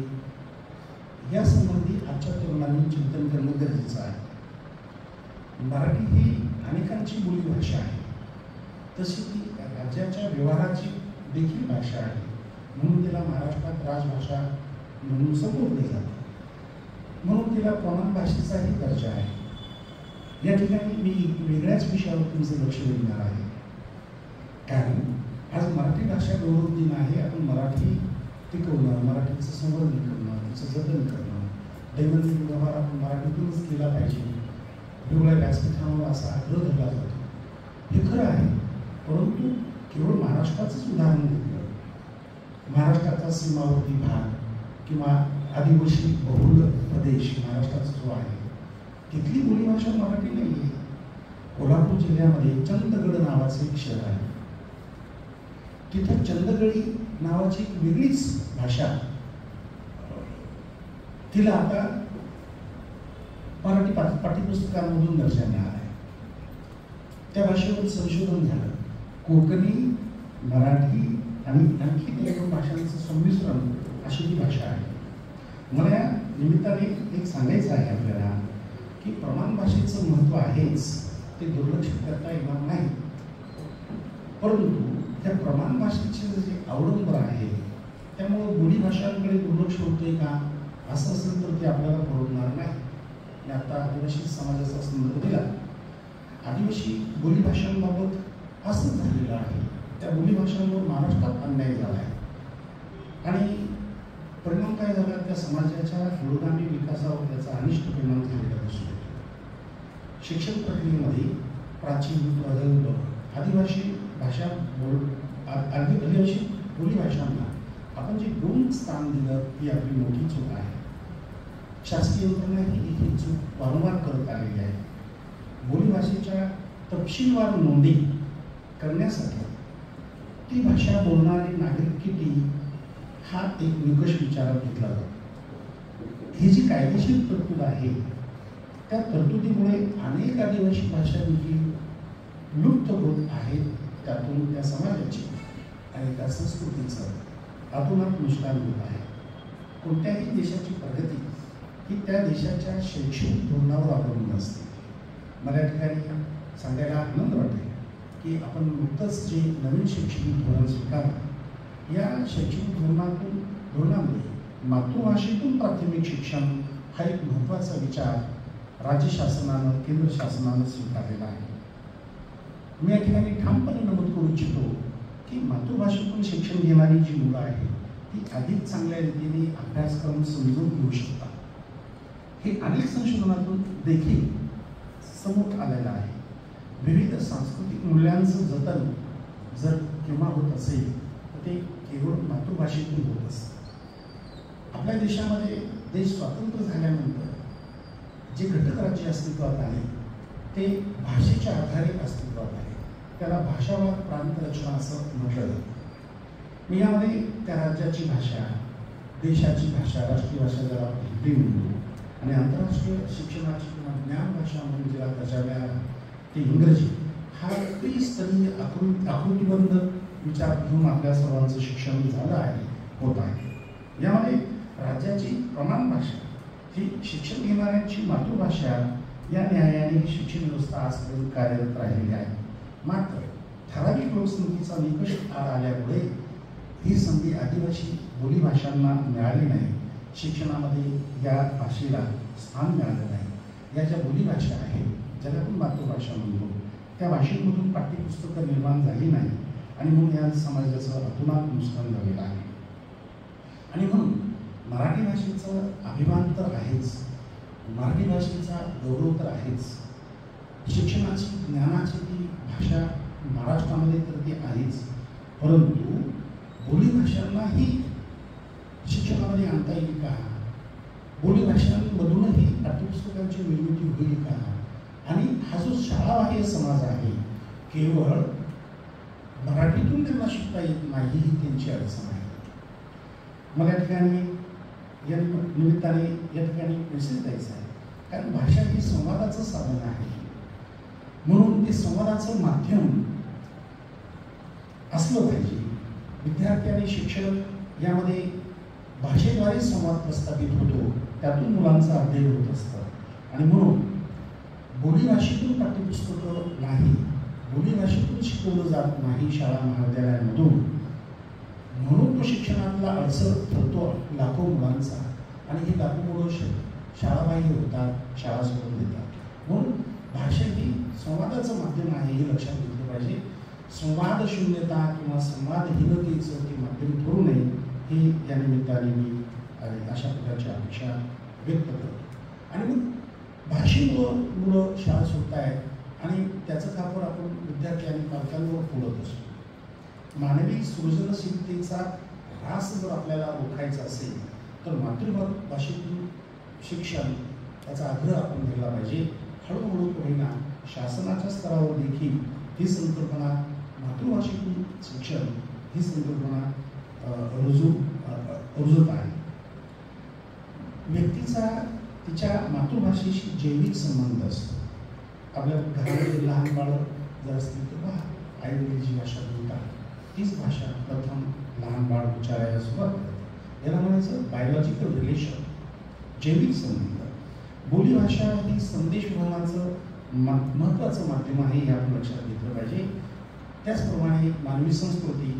यासंबंधी आजच्या तरुणांनी चिंतन करणं गरजेचं आहे. मराठी ही अनेकांची बोलीभाषा आहे. तशी ती राज्याच्या व्यवहाराची देखील भाषा आहे. म्हणून तिला महाराष्ट्रात राजभाषा म्हणून संबोधले जाते. म्हणून तिला प्रमाण भाषेचाही दर्जा आहे. या ठिकाणी मी वेगळ्याच विषयावर तुमचं लक्ष देणार आहे. कारण आज मराठी भाषा गौरव दिन आहे. आपण मराठी टिकवणं, मराठीचं संवर्धन करणं, तिचं जतन करणं, दैनंदिन व्यवहार आपण मराठीतूनच केला पाहिजे, वेगवेगळ्या व्यासपीठांवर असा आग्रह धरला जातो. हे खरं आहे. परंतु केवळ महाराष्ट्राचंच उदाहरण घेतलं, महाराष्ट्राचा सीमावर्ती भाग किंवा आदिवासी बहुल प्रदेश महाराष्ट्राचा जो आहे, तिथली बोलीभाषा मराठी नाही आहे. कोल्हापूर जिल्ह्यामध्ये चंदगड नावाचं एक शहर आहे. तिथं चंदगडी नावाची एक वेगळीच भाषा, तिला आता मराठी पाठ्यपुस्तकांमधून दर्जा मिळाला आहे. त्या भाषेवर संशोधन झालं. कोकणी, मराठी आणि आणखी एक भाषांचं संमिश्रण अशी ही भाषा आहे. मला या निमित्ताने एक सांगायचं आहे आपल्याला की प्रमाण भाषेचं महत्त्व आहेच, ते दुर्लक्षित करता येणार नाही. परंतु त्या प्रमाण भाषेचे जे अवलंबन आहे त्यामुळं बोलीभाषांकडे दुर्लक्ष होतंय का, असं असेल तर ते आपल्याला परवडणार नाही. मी आता आदिवासी समाजाचा संदर्भ दिला. आदिवासी बोलीभाषांबाबत असंच झालेलं आहे. त्या बोलीभाषांवर महाराष्ट्रात अन्याय झाला आहे आणि परिणाम काय झाला, त्या समाजाच्या पुरोगामी विकासावर त्याचा अनिष्ट परिणाम झालेला दिसून येतो. शिक्षण प्रक्रियेमध्ये प्राचीन, प्रगल्भ आदिवासी भाषा आदिवासी बोलीभाषांना आपण जे दोन स्थान दिलं ही आपली मोठी चूक आहे. शासकीय यंत्रणा ही चूक वारंवार करत आलेली आहे. बोलीभाषेच्या तपशीलवार नोंदी करण्यासाठी ती भाषा बोलणारी नागरिक किती हा एक निकष विचारात घेतला जातो. ही जी कायदेशीर तरतूद आहे त्या तरतुदीमुळे अनेक आदिवासी भाषा देखील लुप्त होत आहेत. त्यातून त्या समाजाची आणि त्या संस्कृतीचं अतोनात नुकसान होत आहे. कोणत्याही देशाची प्रगती ही त्या देशाच्या शैक्षणिक धोरणावर अवलंबून असते. मला या ठिकाणी सांगायला आनंद वाटेल की आपण नुकतंच जे नवीन शैक्षणिक धोरण स्वीकारलं, या शैक्षणिक धोरणामध्ये मातृभाषेतून प्राथमिक शिक्षण हा एक महत्त्वाचा विचार राज्य शासनानं, केंद्र शासनानं स्वीकारलेला आहे. मी या ठिकाणी ठामपणे नमूद करू इच्छितो की मातृभाषेतून शिक्षण घेणारी जी मुलं आहेत ती अधिक चांगल्या रीतीने अभ्यासक्रम समजून घेऊ शकतात. हे अनेक संशोधनातून देखील समोर आलेलं आहे. विविध सांस्कृतिक मूल्यांचं जतन जर केव्हा होत असेल तर ते केवळ मातृभाषेतून होत असतं. आपल्या देशामध्ये देश स्वातंत्र्य झाल्यानंतर जे घटक राज्य अस्तित्वात आले ते भाषेच्या आधारे अस्तित्वात आले. त्याला भाषावाद प्रांत रचना असं म्हटलं जातं. मी यामध्ये त्या राज्याची भाषा, देशाची भाषा, राष्ट्रीय भाषा ज्याला हिंदी म्हणतो आणि आंतरराष्ट्रीय शिक्षणाची किंवा ज्ञान भाषा म्हणून ज्याला त्याच्या ती इंग्रजी, हा त्रिस्तरीय आकृतीबंध विचार घेऊन आपल्या सर्वांचं शिक्षण झालं आहे, होत आहे. यामध्ये राज्याची प्रमाण भाषा ही शिक्षण घेणाऱ्यांची मातृभाषा या न्यायाने ही शिक्षण व्यवस्था आजपर्यंत कार्यरत राहिलेली आहे. मात्र ठराविक लोकसंख्येचा निकष आड आल्यामुळे ही संधी आदिवासी बोलीभाषांना मिळाली नाही. शिक्षणामध्ये या भाषेला स्थान मिळालं नाही. या ज्या बोलीभाषा आहेत ज्याला आपण मातृभाषा म्हणतो त्या भाषेमधून पाठ्यपुस्तकं निर्माण झाली नाही आणि म्हणून या समाजाचं अतोनात नुकसान झालेलं आहे. आणि म्हणून मराठी भाषेचं अभिमान तर आहेच, मराठी भाषेचा गौरव तर आहेच. शिक्षणाची, ज्ञानाची ती भाषा महाराष्ट्रामध्ये तर ती आहेच, परंतु बोलीभाषांनाही शिक्षणामध्ये आणता येईल का? बोलीभाषांमधूनही पाठ्यपुस्तकांची निर्मिती होईल का? आणि हा जो शाळाबाह्य समाज आहे केवळ मराठीतून त्यांना शिकता येत नाही ही त्यांची अडचण आहे. मला या ठिकाणी या निमित्ताने या ठिकाणी मेसेज द्यायचा आहे. कारण भाषा ही संवादाचं साधन आहे. म्हणून ते संवादाचं माध्यम असलं पाहिजे. विद्यार्थी आणि शिक्षक यामध्ये भाषेद्वारे संवाद प्रस्थापित होतो, त्यातून मुलांचं अध्ययन होत असतं. आणि म्हणून बोलीभाषेतून पाठ्यपुस्तकं नाही बोलीभाषेतून शिकवलं जात नाही शाळा महाविद्यालयांमधून, म्हणून तो शिक्षणातला अडसर ठरतो लाखो मुलांचा, आणि ही लाखो मुलं शाळाबाह्य होतात, शाळा सोडून देतात. म्हणून भाषा ही संवादाचं माध्यम आहे हे लक्षात घेतलं पाहिजे. संवाद शून्यता किंवा संवादहीनतेचं ते माध्यम ठरू नये हे या निमित्ताने मी अशा प्रकारची अपेक्षा व्यक्त करतो. आणि मग भाषेमुळं मुलं शाळा सोडतायत आणि त्याचं खापर आपण विद्यार्थी आणि पालकांवर फोडत असतो. मानवी सृजनशीलतेचा ऱ्हास जर आपल्याला रोखायचा असेल तर मातृभाषेतून शिक्षण याचा आग्रह आपण केला पाहिजे. हळूहळू होईना शासनाच्या स्तरावर देखील ही संकल्पना मातृभाषेतून शिक्षण ही संकल्पना रुजत आहे. व्यक्तीचा तिच्या मातृभाषेशी जैविक संबंध असतो. आपल्या घरामध्ये लहान बाळं जर असतील तर पहा आईवडील जी भाषा बोलतात तीच भाषा प्रथम लहान बाळ उच्चारायला सुरुवात करते. याला म्हणायचं बायोलॉजिकल रिलेशन, जैविक संबंध. बोलीभाषा ही संदेशवहनाचं महत्त्वाचं माध्यम आहे हे आपण लक्षात घेतलं पाहिजे. त्याचप्रमाणे मानवी संस्कृती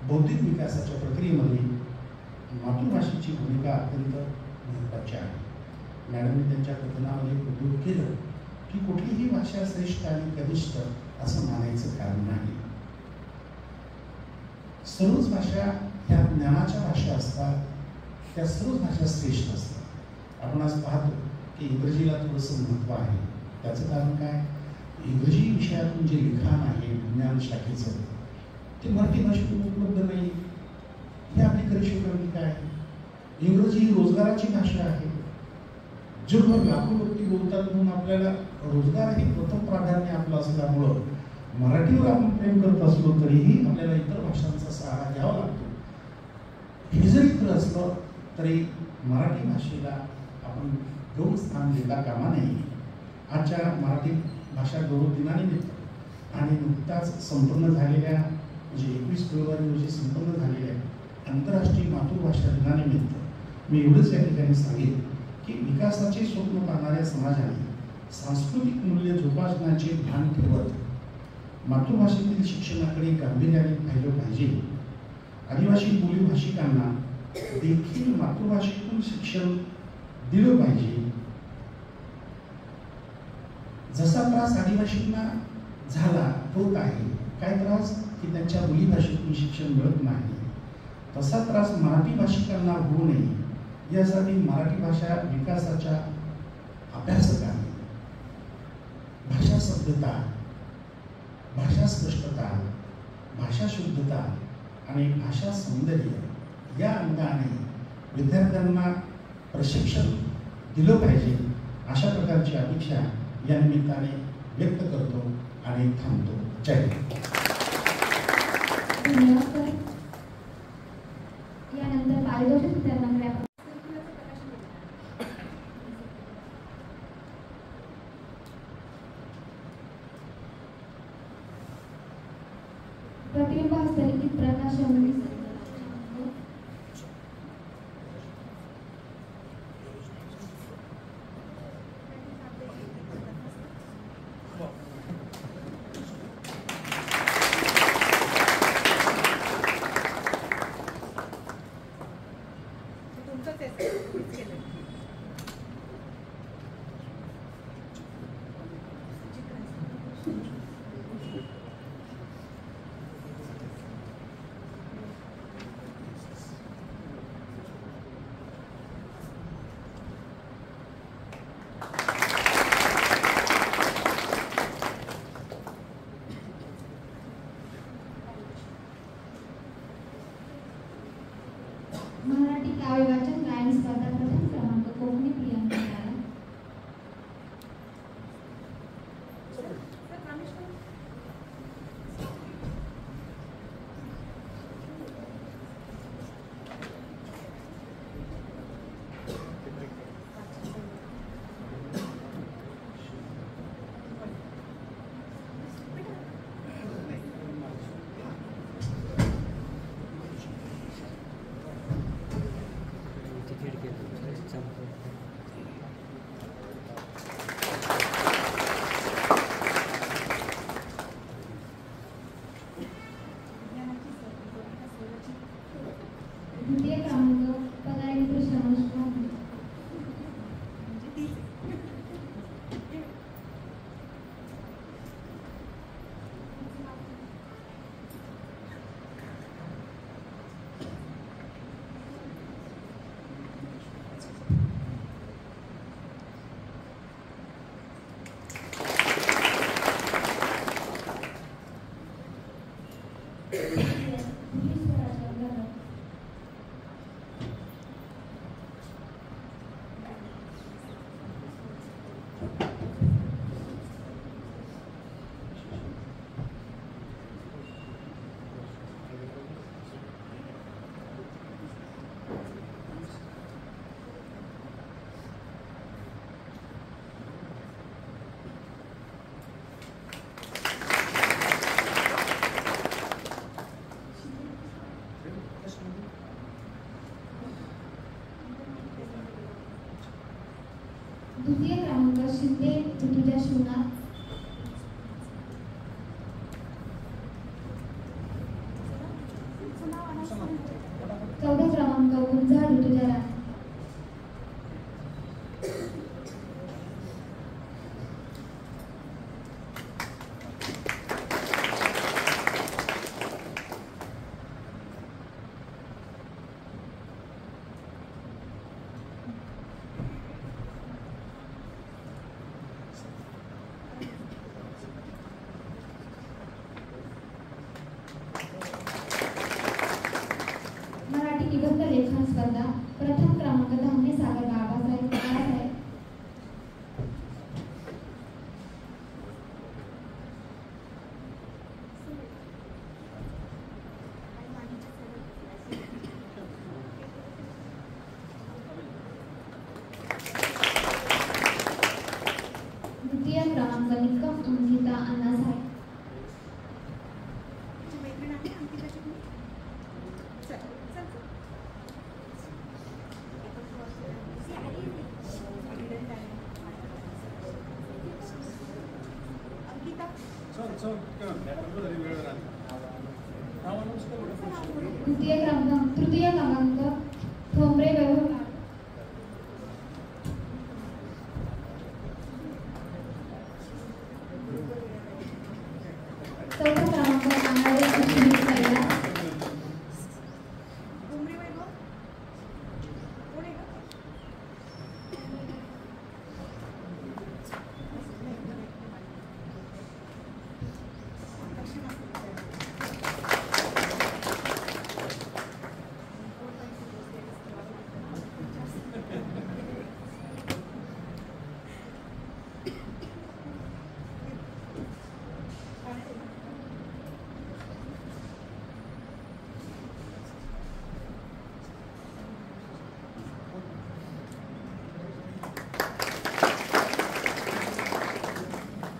बौद्धिक विकासाच्या प्रक्रियेमध्ये मातृभाषेची भूमिका अत्यंत महत्त्वाची आहे. मॅडमने त्यांच्या कथनामध्ये उल्लेख केलं की कुठलीही भाषा श्रेष्ठ आणि कनिष्ठ असं मानायचं कारण नाही. सर्वच भाषा ह्या ज्ञानाच्या भाषा असतात, त्या सर्वच भाषा श्रेष्ठ असतात. आपण आज पाहतो की इंग्रजीला थोडंसं महत्त्व आहे. त्याचं कारण काय? इंग्रजी विषयातून जे लिखाण आहे ज्ञान शाखेचं ते मराठी भाषेतून उपलब्ध नाही. हे आपली खरी शिकवणी काय? इंग्रजी ही रोजगाराची भाषा आहे. जगभर लाखो व्यक्ती बोलतात म्हणून आपल्याला रोजगार हे प्रथम प्राधान्य आपलं असल्यामुळं मराठीवर आपण प्रेम करत असलो तरीही आपल्याला इतर भाषांचा सहारा घ्यावा लागतो. हे जरी खरं असलं तरी मराठी भाषेला आपण गौरव स्थान देता कामा नये. आजच्या मराठी भाषा गौरव दिनानिमित्त आणि नुकताच संपन्न झालेल्या म्हणजे 21 फेब्रुवारी रोजी संपन्न झालेल्या आंतरराष्ट्रीय मातृभाषा दिनानिमित्त मी एवढंच या ठिकाणी सांगेन की विकासाचे स्वप्न पाहणाऱ्या समाजाने सांस्कृतिक मूल्य जोपासण्याचे भान ठेवत मातृभाषेतील शिक्षणाकडे गांभीर्याने पाहिलं पाहिजे. आदिवासी बोलीभाषिकांना देखील मातृभाषेतून शिक्षण दिलं पाहिजे. जसा त्रास आदिवासींना झाला होत आहे, काय त्रास की त्यांच्या बोलीभाषेतून शिक्षण मिळत नाही, तसा त्रास मराठी भाषिकांना होऊ नये यासाठी मराठी भाषा विकासाच्या अभ्यासकांनी भाषा सभ्यता, भाषा स्पष्टता, भाषा शुद्धता आणि भाषा सौंदर्य या अंगाने विद्यार्थ्यांना प्रशिक्षण दिलं पाहिजे. अशा प्रकारची अपेक्षा या निमित्ताने व्यक्त करतो आणि थांबतो. जय हिंद. धन्यवाद सर. यानंतर पारितोषिक वितरणाकडे आपण प्रतिबिंब हस्तलिखित प्रकाशन मराठी काव्य वाचन गायन स्पर्धा प्रथम क्रमांक कोकणी प्रियांका नारायण. खिडकी द्वितीय क्रमांक पदारी मित्र श्रवण स्वामी. द्वितीय क्रमांक शिंदे ऋतुजा शिवनाथ. चौथा क्रमांक गुंजा ऋतुजा राणे. मराठी निबंध लेखन स्पर्धा प्रथम क्रमांक धामणे सागर बाळासाहेब. द्वितीय क्रमांक निकम अंकिता अण्णासाहेब. तृतीय क्रमांक ठोंबरे वैभव. चौथा क्रमांक आंबाडे अश्विनी कैलास.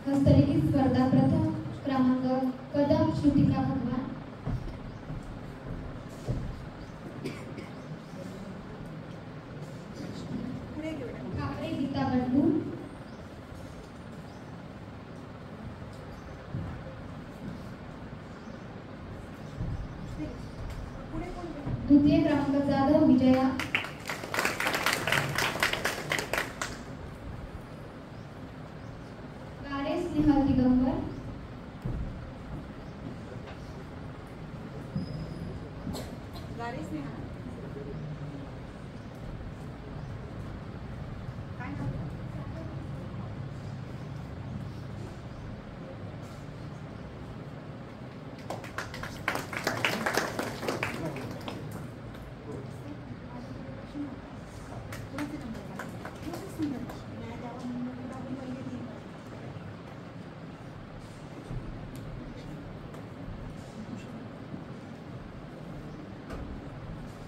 हस्तलिखित स्पर्धा प्रथम क्रमांक कदम श्रुतिका भगवान. कापरे गीता बंडू. द्वितीय क्रमांक जाधव विजया. स्नेहल दिगंबर.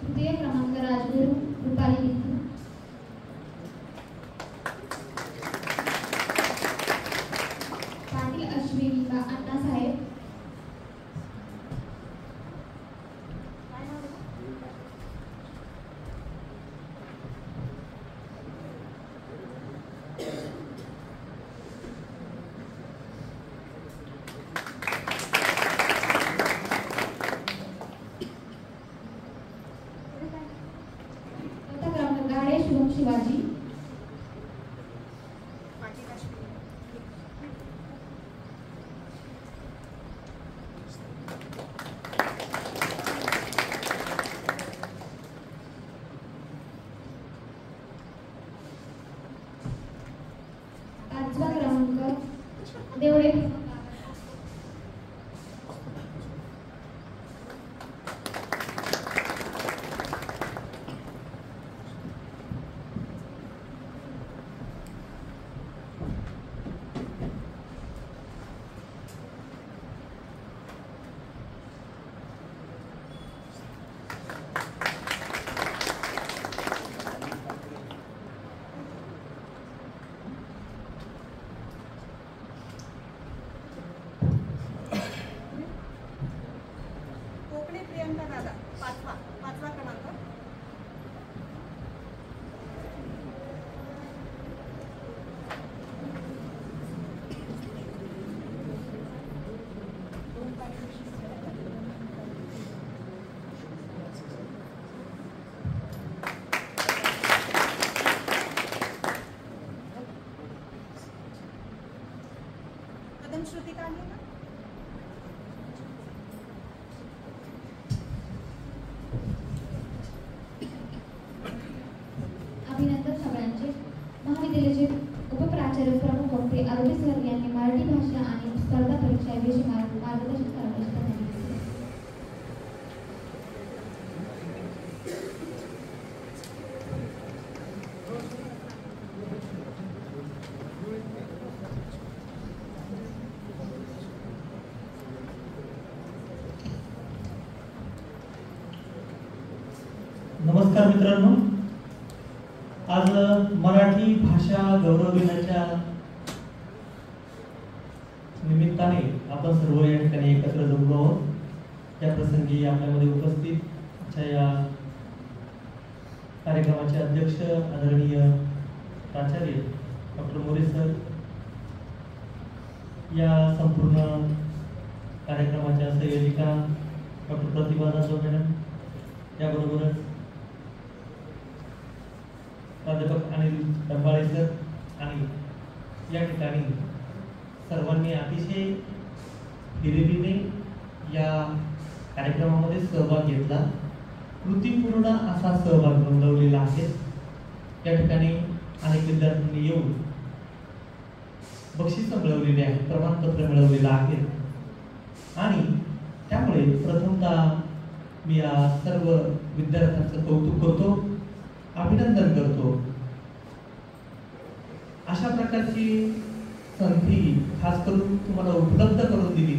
तृतीय क्रमांक राजगुरू रुपाली मित्र. पाटील अश्विनी अण्णासाहेब. अजंता दादा, पाचवा क्रमांक. कदम श्रुतिका आहे ना. अभिनंदन सगळ्यांचे. महाविद्यालयाचे उपप्राचार्य प्रमुख वक्ते आरोग्य सर यांनी मराठी भाषा आणि स्पर्धा परीक्षा याविषयी मार्गदर्शन करण्याची त्यांनी दिली. नमस्कार मित्रांनो, आज मराठी भाषा गौरव दिनाच्या निमित्ताने आपण सर्व या ठिकाणी एकत्र जमलो आहोत. त्या प्रसंगी आपल्यामध्ये उपस्थित या कार्यक्रमाचे अध्यक्ष आदरणीय प्राचार्य डॉक्टर मोरे सर, या संपूर्ण कार्यक्रमाच्या संयोजिका डॉक्टर प्रतिभा जाधव मॅडम, त्याबरोबरच प्राध्यापक अनिल डंबाळे सर आणि या ठिकाणी सर्वांनी अतिशय हिरिरीने या कार्यक्रमामध्ये सहभाग घेतला. कृतीपूर्ण असा सहभाग नोंदवलेला आहे. या ठिकाणी अनेक विद्यार्थ्यांनी येऊन बक्षीस मिळवलेली आहेत, प्रमाणपत्र मिळवलेलं आहे आणि त्यामुळे प्रथमतः मी या सर्व विद्यार्थ्यांचं कौतुक करतो, अभिनंदन करतो. अशा प्रकारची संधी खास करून तुम्हाला उपलब्ध करून दिली,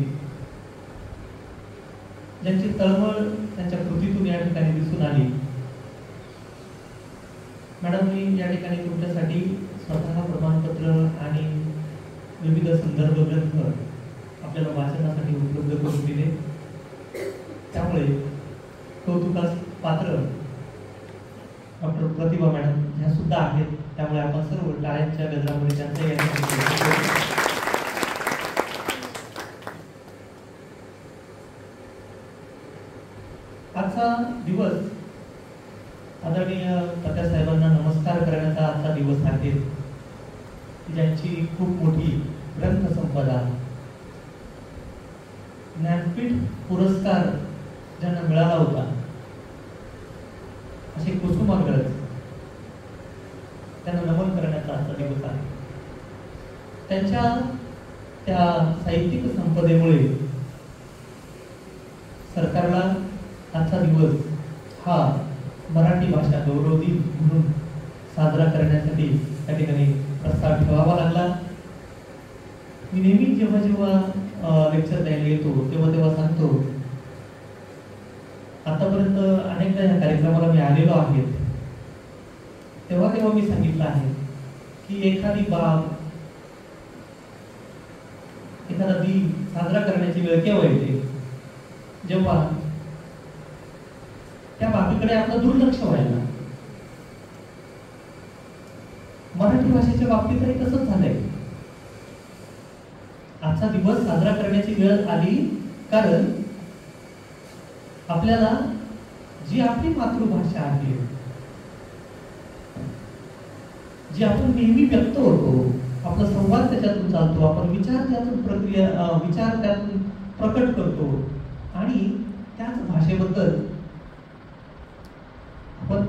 ज्यांची तळमळ त्यांच्या कृतीतून या ठिकाणी दिसून आली. मॅडम, मी या ठिकाणी तुमच्यासाठी स्वतः प्रमाणपत्र आणि विविध संदर्भ ग्रंथ आपल्याला वाचनासाठी उपलब्ध करून दिले. त्यामुळे कौतुकास पात्र डॉक्टर प्रतिभा मॅडम ह्या सुद्धा आहेत. त्यामुळे आपण सर्व टाळ्यांच्या गजरामध्ये त्यांचं आजचा दिवस आदरणीय तात्यासाहेबांना नमस्कार करण्याचा आजचा दिवस आहे, ज्यांची खूप मोठी ग्रंथसंपदा, ज्ञानपीठ पुरस्कार ज्यांना मिळाला होता असे कुसुमाग्रज, त्यांना नमन करण्याचा आजचा दिवस आहे. त्यांच्या त्या साहित्यिक संपदेमुळे सरकारला आजचा दिवस हा मराठी भाषा गौरव दिन म्हणून साजरा करण्यासाठी त्या ठिकाणी प्रस्ताव ठेवावा लागला. मी नेहमी जेव्हा जेव्हा लेक्चर द्यायला येतो तेव्हा सांगतो, आतापर्यंत अनेकदा या कार्यक्रमाला मी आलेलो आहे, तेव्हा मी सांगितलं आहे की एखादी बाब, एखादा दिन साजरा करण्याची वेळ केव्हा येते, जेव्हा त्या बाबीकडे आपलं दुर्लक्ष व्हायला. मराठी भाषेच्या बाबतीतही तसंच झालंय. आजचा दिवस साजरा करण्याची वेळ आली कारण आपल्याला जी आपली मातृभाषा आहे, जी आपण नेहमी व्यक्त होतो, आपला संवाद त्याच्यातून चालतो, आपण विचार त्यातून प्रकट करतो आणि त्याच भाषेबद्दल आपण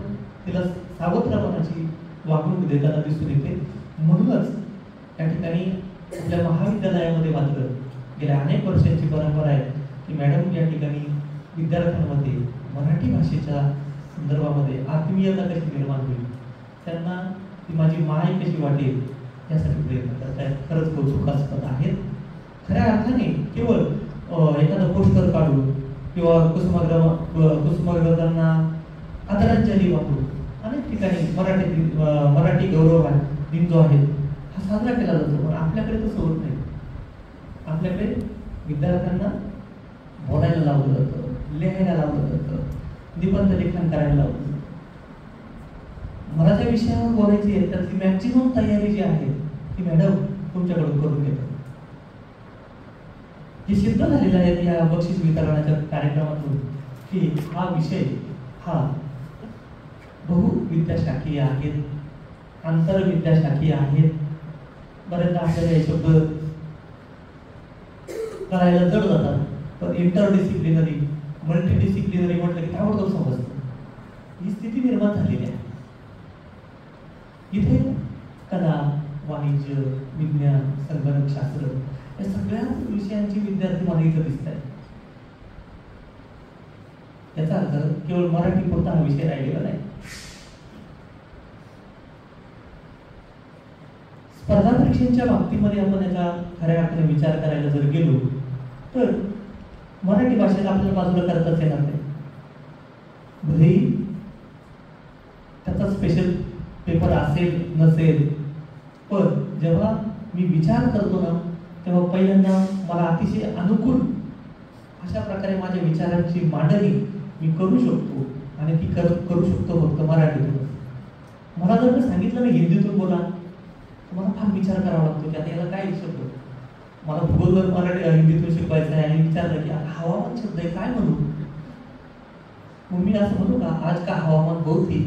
तिला सावत्रपणाची वागणूक देताना दिसून येते. म्हणूनच त्या ठिकाणी आपल्या महाविद्यालयामध्ये मात्र गेल्या अनेक वर्षांची परंपरा आहे की मॅडम या ठिकाणी विद्यार्थ्यांमध्ये मराठी भाषेच्या संदर्भामध्ये आत्मीयता कशी निर्माण होईल, त्यांना ती माझी माय कशी वाटेल यासाठी प्रयत्न करत आहेत. खरंच कौतुकास्पद आहेत. खऱ्या अर्थाने केवळ एखादा पोस्टर काढून किंवा कुसुमाग्रजांना आदरांजली वाहून अनेक ठिकाणी मराठी गौरव दिन जो आहे हा साजरा केला जातो, पण आपल्याकडे तसं होत नाही. आपल्याकडे विद्यार्थ्यांना बोलायला लावलं जातं, लिहायला लावलं जातं, निबंध लेखन करायला लावलं जातं. मला ज्या विषयावर बोलायची आहे त्याची मॅक्झिमम तयारी जी आहे ती मॅडम तुमच्याकडून करून घेतात. हे सिद्ध झालेलं आहे या बक्षीस वितरणाच्या कार्यक्रमातून की हा विषय हा बहुविद्याशाखीय आहेत, आंतरविद्याशाखीय आहेत. बऱ्याचदा आपल्याला हे शब्द करायला जड जातात, पण इंटरडिसिप्लिनरी मल्टीडिसिप्लिनरी म्हटलं की आवडतो समजतं. ही स्थिती निर्माण झालेली आहे. इथे कला, वाणिज्य, विज्ञान, संगणकशास्त्र या सगळ्याच विषयांची विद्यार्थी मला इथं दिसत आहेत. याचा अर्थ केवळ मराठी पुरता हा विषय राहिलेला नाही. स्पर्धा परीक्षेच्या बाबतीमध्ये आपण याचा खऱ्या अर्थाने विचार करायला जर गेलो तर मराठी भाषेला आपल्याला बाजूला करताच येणार नाही. भलेही त्याचा स्पेशल पेपर असेल नसेल, पण जेव्हा मी विचार करतो ना तेव्हा पहिल्यांदा मला अतिशय अनुकूल अशा प्रकारे माझ्या विचारांची मांडणी मी करू शकतो आणि ती करू शकतो फक्त मराठीतून. मला जर सांगितलं मी हिंदीतून बोला, मला फार विचार करावा लागतो की आता याला काय शब्द, मला भूगोल मराठी हिंदीतून शिकवायचं आहे आणि विचारलं की हवामान शब्द आहे काय म्हणू, मग मी असं म्हणू का आज का हवामान बहुत ही,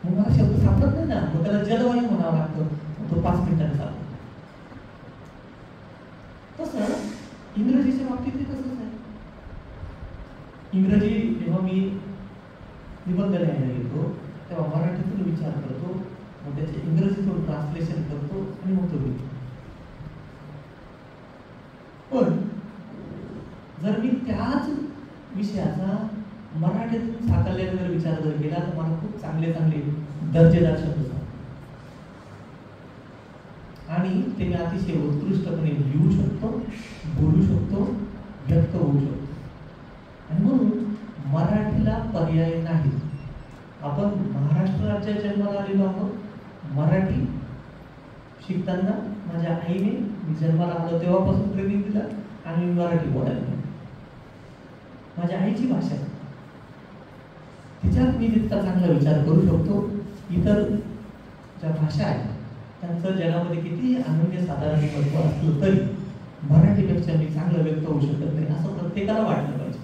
मग मला शब्द सापडत नाही ना, मग त्याला जलवायू म्हणावं लागतं, तो 5 मिनिटांनी सापडतो. तसं इंग्रजीच्या बाबतीत तसंच आहे. इंग्रजी जेव्हा मी निबंध लिहायला घेतो तेव्हा मराठीतून विचार करतो, मग त्याचे इंग्रजीतून ट्रान्सलेशन करतो आणि मग तो लिहितो. पण जर मी त्याच विषयाचा मराठीतून साकारलेला जर विचार जर केला तर मला खूप चांगले चांगले दर्जेदार शब्द सांगतात आणि ते मी अतिशय उत्कृष्टपणे लिहू शकतो, बोलू शकतो, व्यक्त होऊ शकतो. आणि म्हणून मराठीला पर्याय नाही. आपण महाराष्ट्र राज्यात जन्माला आलेलो आहोत. मराठी शिकताना माझ्या आईने मी जन्माला आलो तेव्हापासून ट्रेनिंग दिलं आणि मी मराठी बोलायला लागलो. माझ्या आईची भाषा आहे, तिच्यात मी जितका चांगला विचार करू शकतो. इतर ज्या भाषा आहेत त्यांचं जगामध्ये कितीही अनन्य साधारण महत्व असलं तरी मराठीपेक्षा मी चांगलं व्यक्त होऊ शकत नाही असं प्रत्येकाला वाटलं पाहिजे.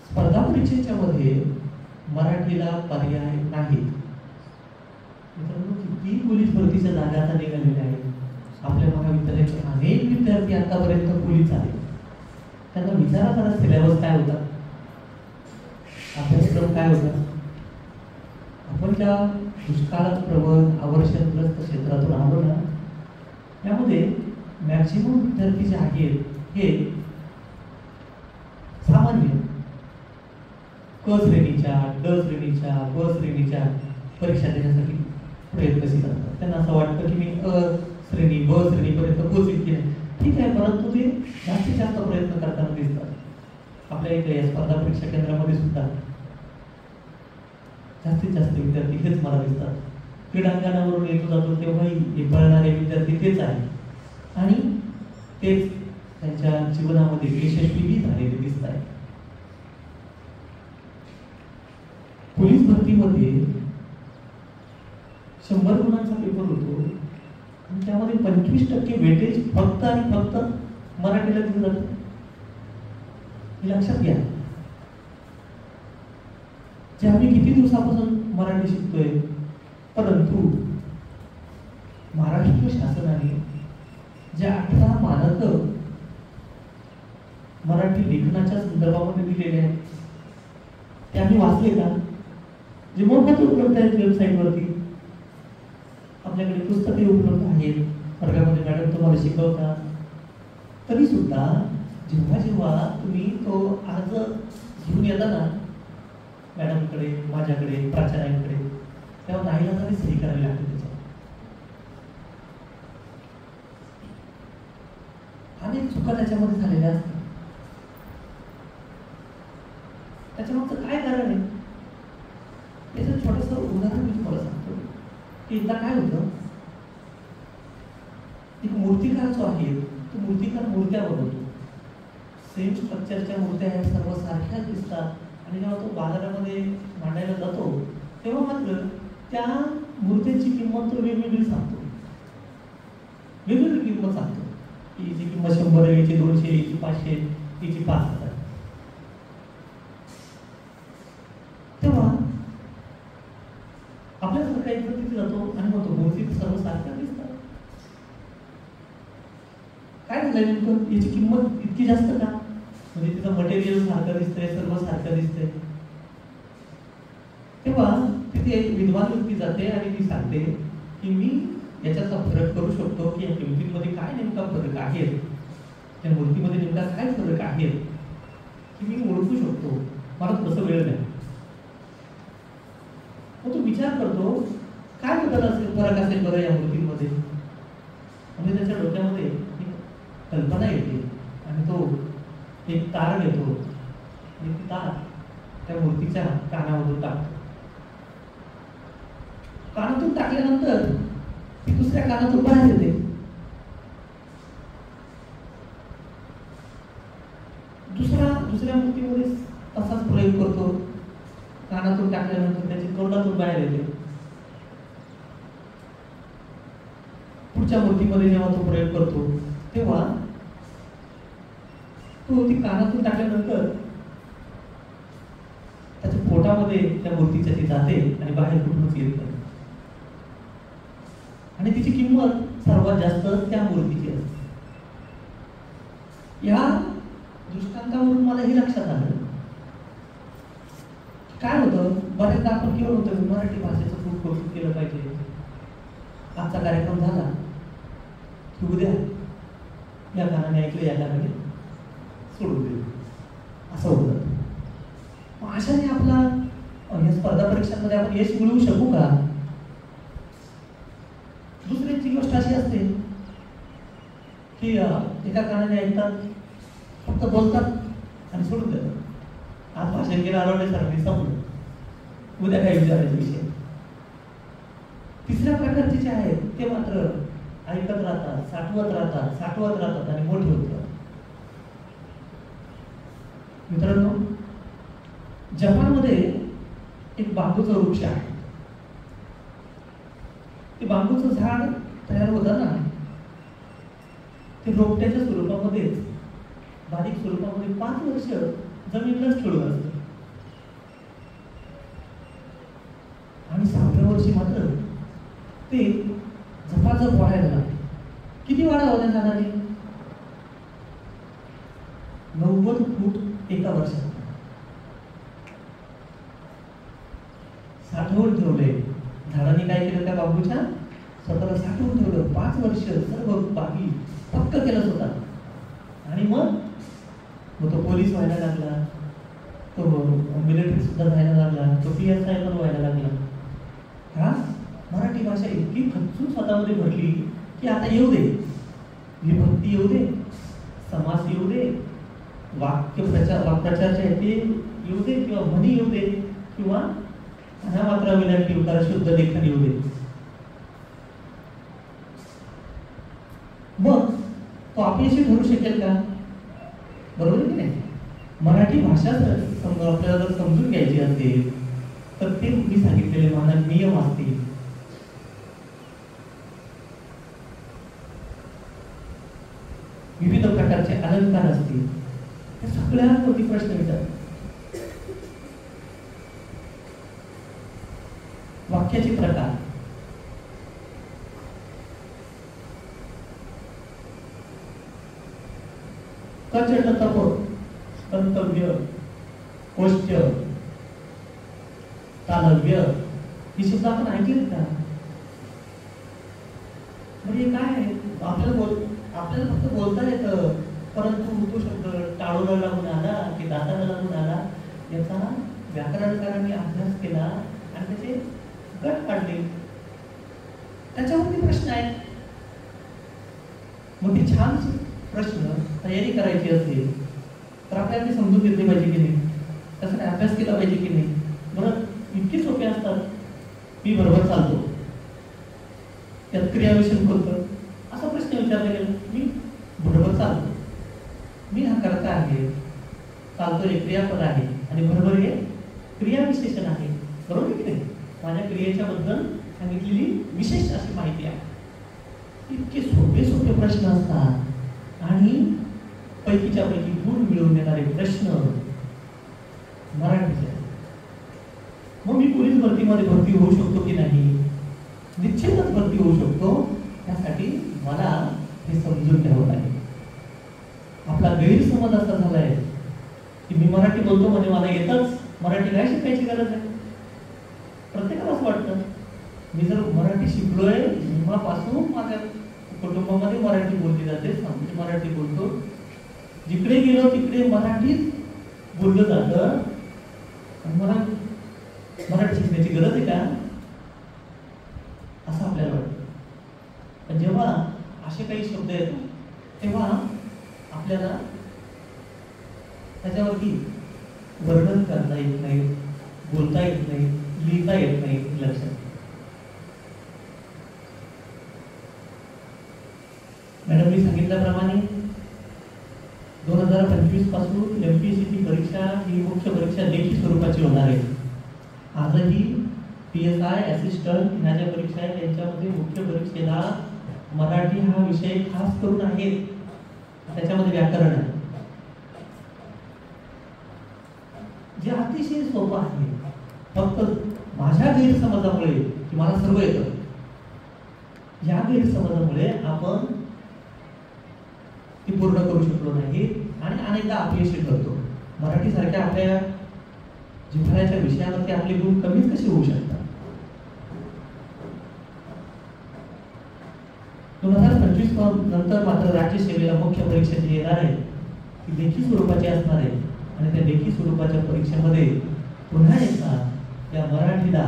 स्पर्धा परीक्षेच्या मध्ये मराठीला पर्याय नाही. मित्रांनो, किती पोलीस भरतीच्या जागा आता निघालेल्या आहेत. आपल्या महाविद्यालयाचे अनेक विद्यार्थी आतापर्यंत पोलीस आहेत. त्यांना विचारा करा सिलेबस काय होता, अभ्यासक्रम काय होता. आपण त्या दुष्काळात प्रबळ आवर्षणग्रस्त क्षेत्रातून आलो ना, त्यामध्ये मॅक्सिमम विद्यार्थी जे आहेत हे सामान्य क श्रेणीच्या, ड श्रेणीच्या, ब श्रेणीच्या परीक्षा देण्यासाठी प्रयत्नशील असतात. त्यांना असं वाटतं की मी अ श्रेणी, ब श्रेणीपर्यंत पोहोचेल की नाही. ठीक आहे, परंतु ते जास्तीत जास्त प्रयत्न करताना दिसतात. आपल्या इथे या स्पर्धा परीक्षा केंद्रामध्ये सुद्धा जास्तीत जास्त विद्यार्थी हेच मला दिसतात. क्रीडांगणावरून येतो जातो तेव्हाही हे पळणारे विद्यार्थी तेच आहेत आणि तेच त्यांच्या जीवनामध्ये यशस्वीही झालेले दिसत आहेत. पोलीस भरतीमध्ये 100 गुणांचा पेपर होतो आणि त्यामध्ये 25% वेटेज फक्त आणि फक्त मराठीला दिलं जातं. हे लक्षात घ्या. जे आम्ही किती दिवसापासून मराठी शिकतोय, परंतु महाराष्ट्र शासनाने जे 18 मानक मराठी लेखनाच्या संदर्भामध्ये दिलेले आहेत ते आम्ही वाचले का? जे मोफत उपलब्ध आहेत वेबसाईटवरती. आपल्याकडे पुस्तके उपलब्ध आहेत, वर्गामध्ये मॅडम तुम्हाला शिकवतात. तरी सुद्धा जेव्हा जेव्हा तुम्ही तो अर्ज घेऊन येता ना मॅडमकडे, माझ्याकडे, प्राचार्यांकडे, तेव्हा नाईलाजाने सही करावी लागते. त्याच्यावर अनेक चुका त्याच्यामध्ये झालेल्या असतात. त्याच्यामागचं काय कारण आहे याचं छोटंसं उदाहरण मी तुम्हाला सांगतो. की एकदा काय होतं, एक मूर्तिकार जो आहे तो मूर्तिकार मूर्त्या बनवतो. सेम स्ट्रक्चरच्या मूर्त्या ह्या सर्व सारख्याच दिसतात आणि जेव्हा तो बाजारामध्ये मांडायला जातो तेव्हा मात्र त्या मूर्तीची किंमत तो वेगवेगळी सांगतो, वेगवेगळी किंमत सांगतो. हिची किंमत 100, हिची 200, हिची 500, हिची 5000. तेव्हा आपल्यासारखा एक तिथे जातो आणि म्हणतो मूर्ती सर्व सारख्या दिसतात. काय झालं नेमकं, याची किंमत इतकी जास्त का? म्हणजे तिचं मटेरियल सारखं दिसतंय, सर्व सारखं दिसतंय. तेव्हा तिथे एक विद्वान व्यक्ती जाते आणि ती सांगते की मी याच्याचा फरक करू शकतो की या किमतीमध्ये काय नेमका फरक आहे, त्या मूर्तीमध्ये नेमका काय फरक आहे की मी ओळखू शकतो. मला तसं वेळ नाही. मग तो विचार करतो काय बदल असेल, फरक असेल बरं या मूर्तीमध्ये. म्हणजे त्याच्या डोक्यामध्ये एक कल्पना येते आणि तो एक तार घेतो आणि ती तार त्या मूर्तीच्या कानामधून टाकतो. कानातून टाकल्यानंतर ती दुसऱ्या कानातून बाहेर येते. दुसऱ्या मूर्तीमध्ये तसाच प्रयोग करतो. कानातून टाकल्यानंतर त्याची तोंडातून बाहेर येते. पुढच्या मूर्तीमध्ये जेव्हा तो प्रयोग करतो तेव्हा तो ती कानातून टाकल्यानंतर त्याच्या पोटामध्ये त्या मूर्तीच्या ती जाते आणि बाहेर कुठूनच येत नाही. आणि तिची किंमत सर्वात जास्त त्या मूर्तीची असते. या दृष्टांतावरून मला हे लक्षात आलं काय होतं, बऱ्याचदा आपण केलं होतं मराठी भाषेचं खूप कौतुक केलं पाहिजे. आजचा कार्यक्रम झाला की उद्या या गाण्याने ऐकलं, या गाण्याने सोडून दिलं, असं होतं. मग अशाने आपला या स्पर्धा परीक्षांमध्ये आपण यश मिळवू शकू का? दुसऱ्याची गोष्ट अशी असते की एका कानाने ऐकतात, फक्त बोलतात आणि सोडून देतात. आज भाषण केलं आरवण्यासारखं संपलं, उद्या काय विचारायचा विषय. तिसऱ्या प्रकारचे जे आहेत ते मात्र ऐकत राहतात, साठवत राहतात आणि मोठे होत राहतात. मित्रांनो, जपानमध्ये एक बांबूचं वृक्ष आहे. ते बांबूचं झाड तयार होतं ना, ते रोपट्याच्या स्वरूपामध्ये बारीक स्वरूपामध्ये 5 वर्ष जमिनीलाच खेळून असतं. आणि 6व्या वर्षी मात्र ते झपाझप वाढायला लागले. किती वाढा होत्या झाडाने? 90 फूट एका वर्षात. साठवून ठेवले झाडांनी. काय केलं त्या बांबूच्या? स्वतःला साठवून ठेवलं. 5 वर्ष सर्व बाबी पक्क केलं स्वतः. आणि मग तो पोलीस व्हायला लागला, तो मिलिटरी सुद्धा व्हायला लागला, तो PSI पण व्हायला लागला. का? मराठी भाषा इतकी खचून स्वतःमध्ये भरली की आता येऊ दे, विभक्ती येऊ दे, समास येऊ दे, वाक्प्रचारचे ते येऊ दे, किंवा म्हणी येऊ दे, किंवा अनामात्रा विलांटी उकार शुद्ध लेखन येऊ दे. मग तो अपयशी ठरू शकेल का? बरोबर की नाही? मराठी भाषा आपल्याला जर समजून घ्यायची असेल तर ते मी सांगितलेले मानक नियम असतील, विविध प्रकारचे अलंकार असतील, त्या सगळ्यांवरती प्रश्न विचार. वाक्याचे प्रकार, कचट तप, कर्तव्य, कोष्य, तालव्य, ही शब्द आपण ऐकलेत का? म्हणजे काय आहे? आपल्याला फक्त बोलता येतं, परंतु तो शब्द टाळूला लागून आला की दाताला लागून आला याचा व्याकरणकारांनी अभ्यास केला आणि त्याचे गट काढले. त्याच्यावरती प्रश्न आहेत. मग ते छान प्रश्न तयारी करायची असेल तर आपल्याला ते समजून घेतले पाहिजे की नाही, तसं काय अभ्यास केला पाहिजे की नाही. बरं, इतके सोपे असतात. मी बरोबर चालतो, त्यात क्रियाविषय करतो, असा प्रश्न विचारला गेला. मी बरोबर मी हा करता आहे, चालतो हे क्रियापद आहे आणि बरोबर हे क्रियाविशेषण आहे. बरोबर की नाही? माझ्या क्रियेच्या बद्दल सांगितलेली विशेष अशी माहिती आहे. इतके सोपे सोपे प्रश्न असतात आणि पैकीच्या पैकी गुण मिळवून देणारे प्रश्न मराठीचे. मग मी पोलीस भरतीमध्ये भरती होऊ शकतो की नाही? निश्चितच भरती होऊ शकतो. त्यासाठी मला हे समजून घ्यावं लागेल. आपला गैरसमज असा झालाय की मी मराठी बोलतो म्हणजे मला येतच, मराठी नाही शिकायची गरज आहे. प्रत्येकाला असं वाटतं मी जर मराठी शिकलोय, जेव्हापासून माझ्या कुटुंबामध्ये मराठी बोलली जाते, मराठी बोलतो, जिकडे गेलो तिकडे मराठीच बोललं जातं, मला मराठी शिकण्याची गरज आहे का असं आपल्याला वाटतं. पण जेव्हा असे काही शब्द येतात तेव्हा आपल्याला त्याच्यावरती वर्णन करता येत नाही, बोलता येत नाही, लिहिता येत नाही. लक्षात मॅडम मी सांगितल्याप्रमाणे 2025 पासून एमपीएससीची परीक्षा ही मुख्य परीक्षा लेखी स्वरूपाची होणार आहे. आजही PSI असिस्टंट ह्या ज्या परीक्षा आहेत त्यांच्यामध्ये मुख्य परीक्षेला मराठी हा विषय खास करून आहे. त्याच्यामध्ये व्याकरण आहे जे अतिशय सोपं आहे. फक्त माझ्या गैरसमजामुळे की मला सर्व येतं, या गैरसमजामुळे आपण ती पूर्ण करू शकलो नाही आणि अनेकदा अपयशी ठरतो. मराठी सारख्या आपल्या जिव्हाळ्याच्या विषयावरती आपले गुण कमीच कसे होऊ शकतात? 2025 नंतर मात्र राज्य सेवेला मुख्य परीक्षा जी येणार आहे ती लेखी स्वरूपाची असणार आहे आणि त्या लेखी स्वरूपाच्या परीक्षेमध्ये पुन्हा एकदा या मराठीला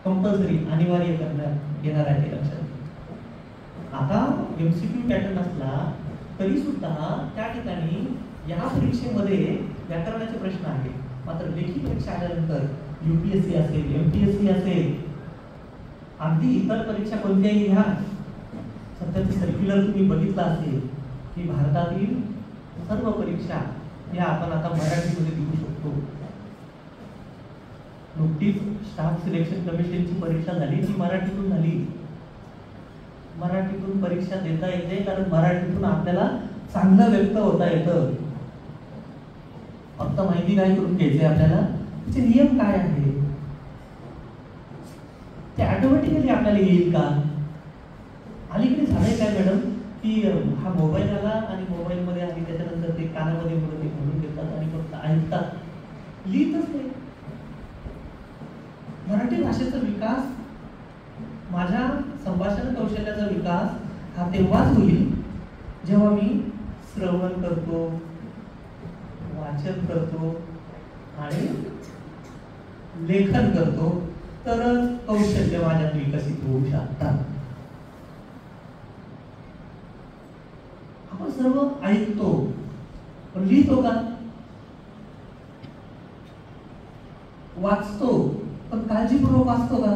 कंपल्सरी अनिवार्य करण्यात येणार आहे. ते लक्षात घ्या. आता MCQ पॅटर्न असला तरी सुद्धा त्या ठिकाणी या परीक्षेमध्ये व्याकरणाचे प्रश्न आहेत. मात्र लेखी परीक्षा आल्यानंतर UPSC असेल, MPSC असेल, अगदी इतर परीक्षा कोणत्याही घ्या, सध्याचे सर्क्युलर तुम्ही बघितला असेल की भारतातील सर्व परीक्षा या आपण आता मराठीमध्ये देऊ शकतो. नुकतीच स्टाफ सिलेक्शन कमिशनची परीक्षा झाली, ती मराठीतून झाली. मराठीतून परीक्षा देता येते कारण मराठीतून आपल्याला चांगलं व्यक्त होता येतं. फक्त माहिती काय करून घ्यायचे आपल्याला, त्याचे नियम काय आहे ते ऑटोमॅटिकली आपल्याला येईल का? अलीकडे झालंय काय मॅडम की हा मोबाईल आला आणि मोबाईल मध्ये आणि त्याच्यानंतर ते कानामध्ये म्हणून घेतात आणि फक्त ऐकतात, लिहितच नाही. मराठी भाषेचा विकास, माझ्या संभाषण कौशल्याचा विकास हा तेव्हाच होईल जेव्हा मी श्रवण करतो, वाचन करतो आणि लेखन करतो, तरच कौशल्य माझ्यात विकसित होऊ शकतात. आपण सर्व ऐकतो पण लिहितो का? वाचतो पण काळजीपूर्वक वाचतो का?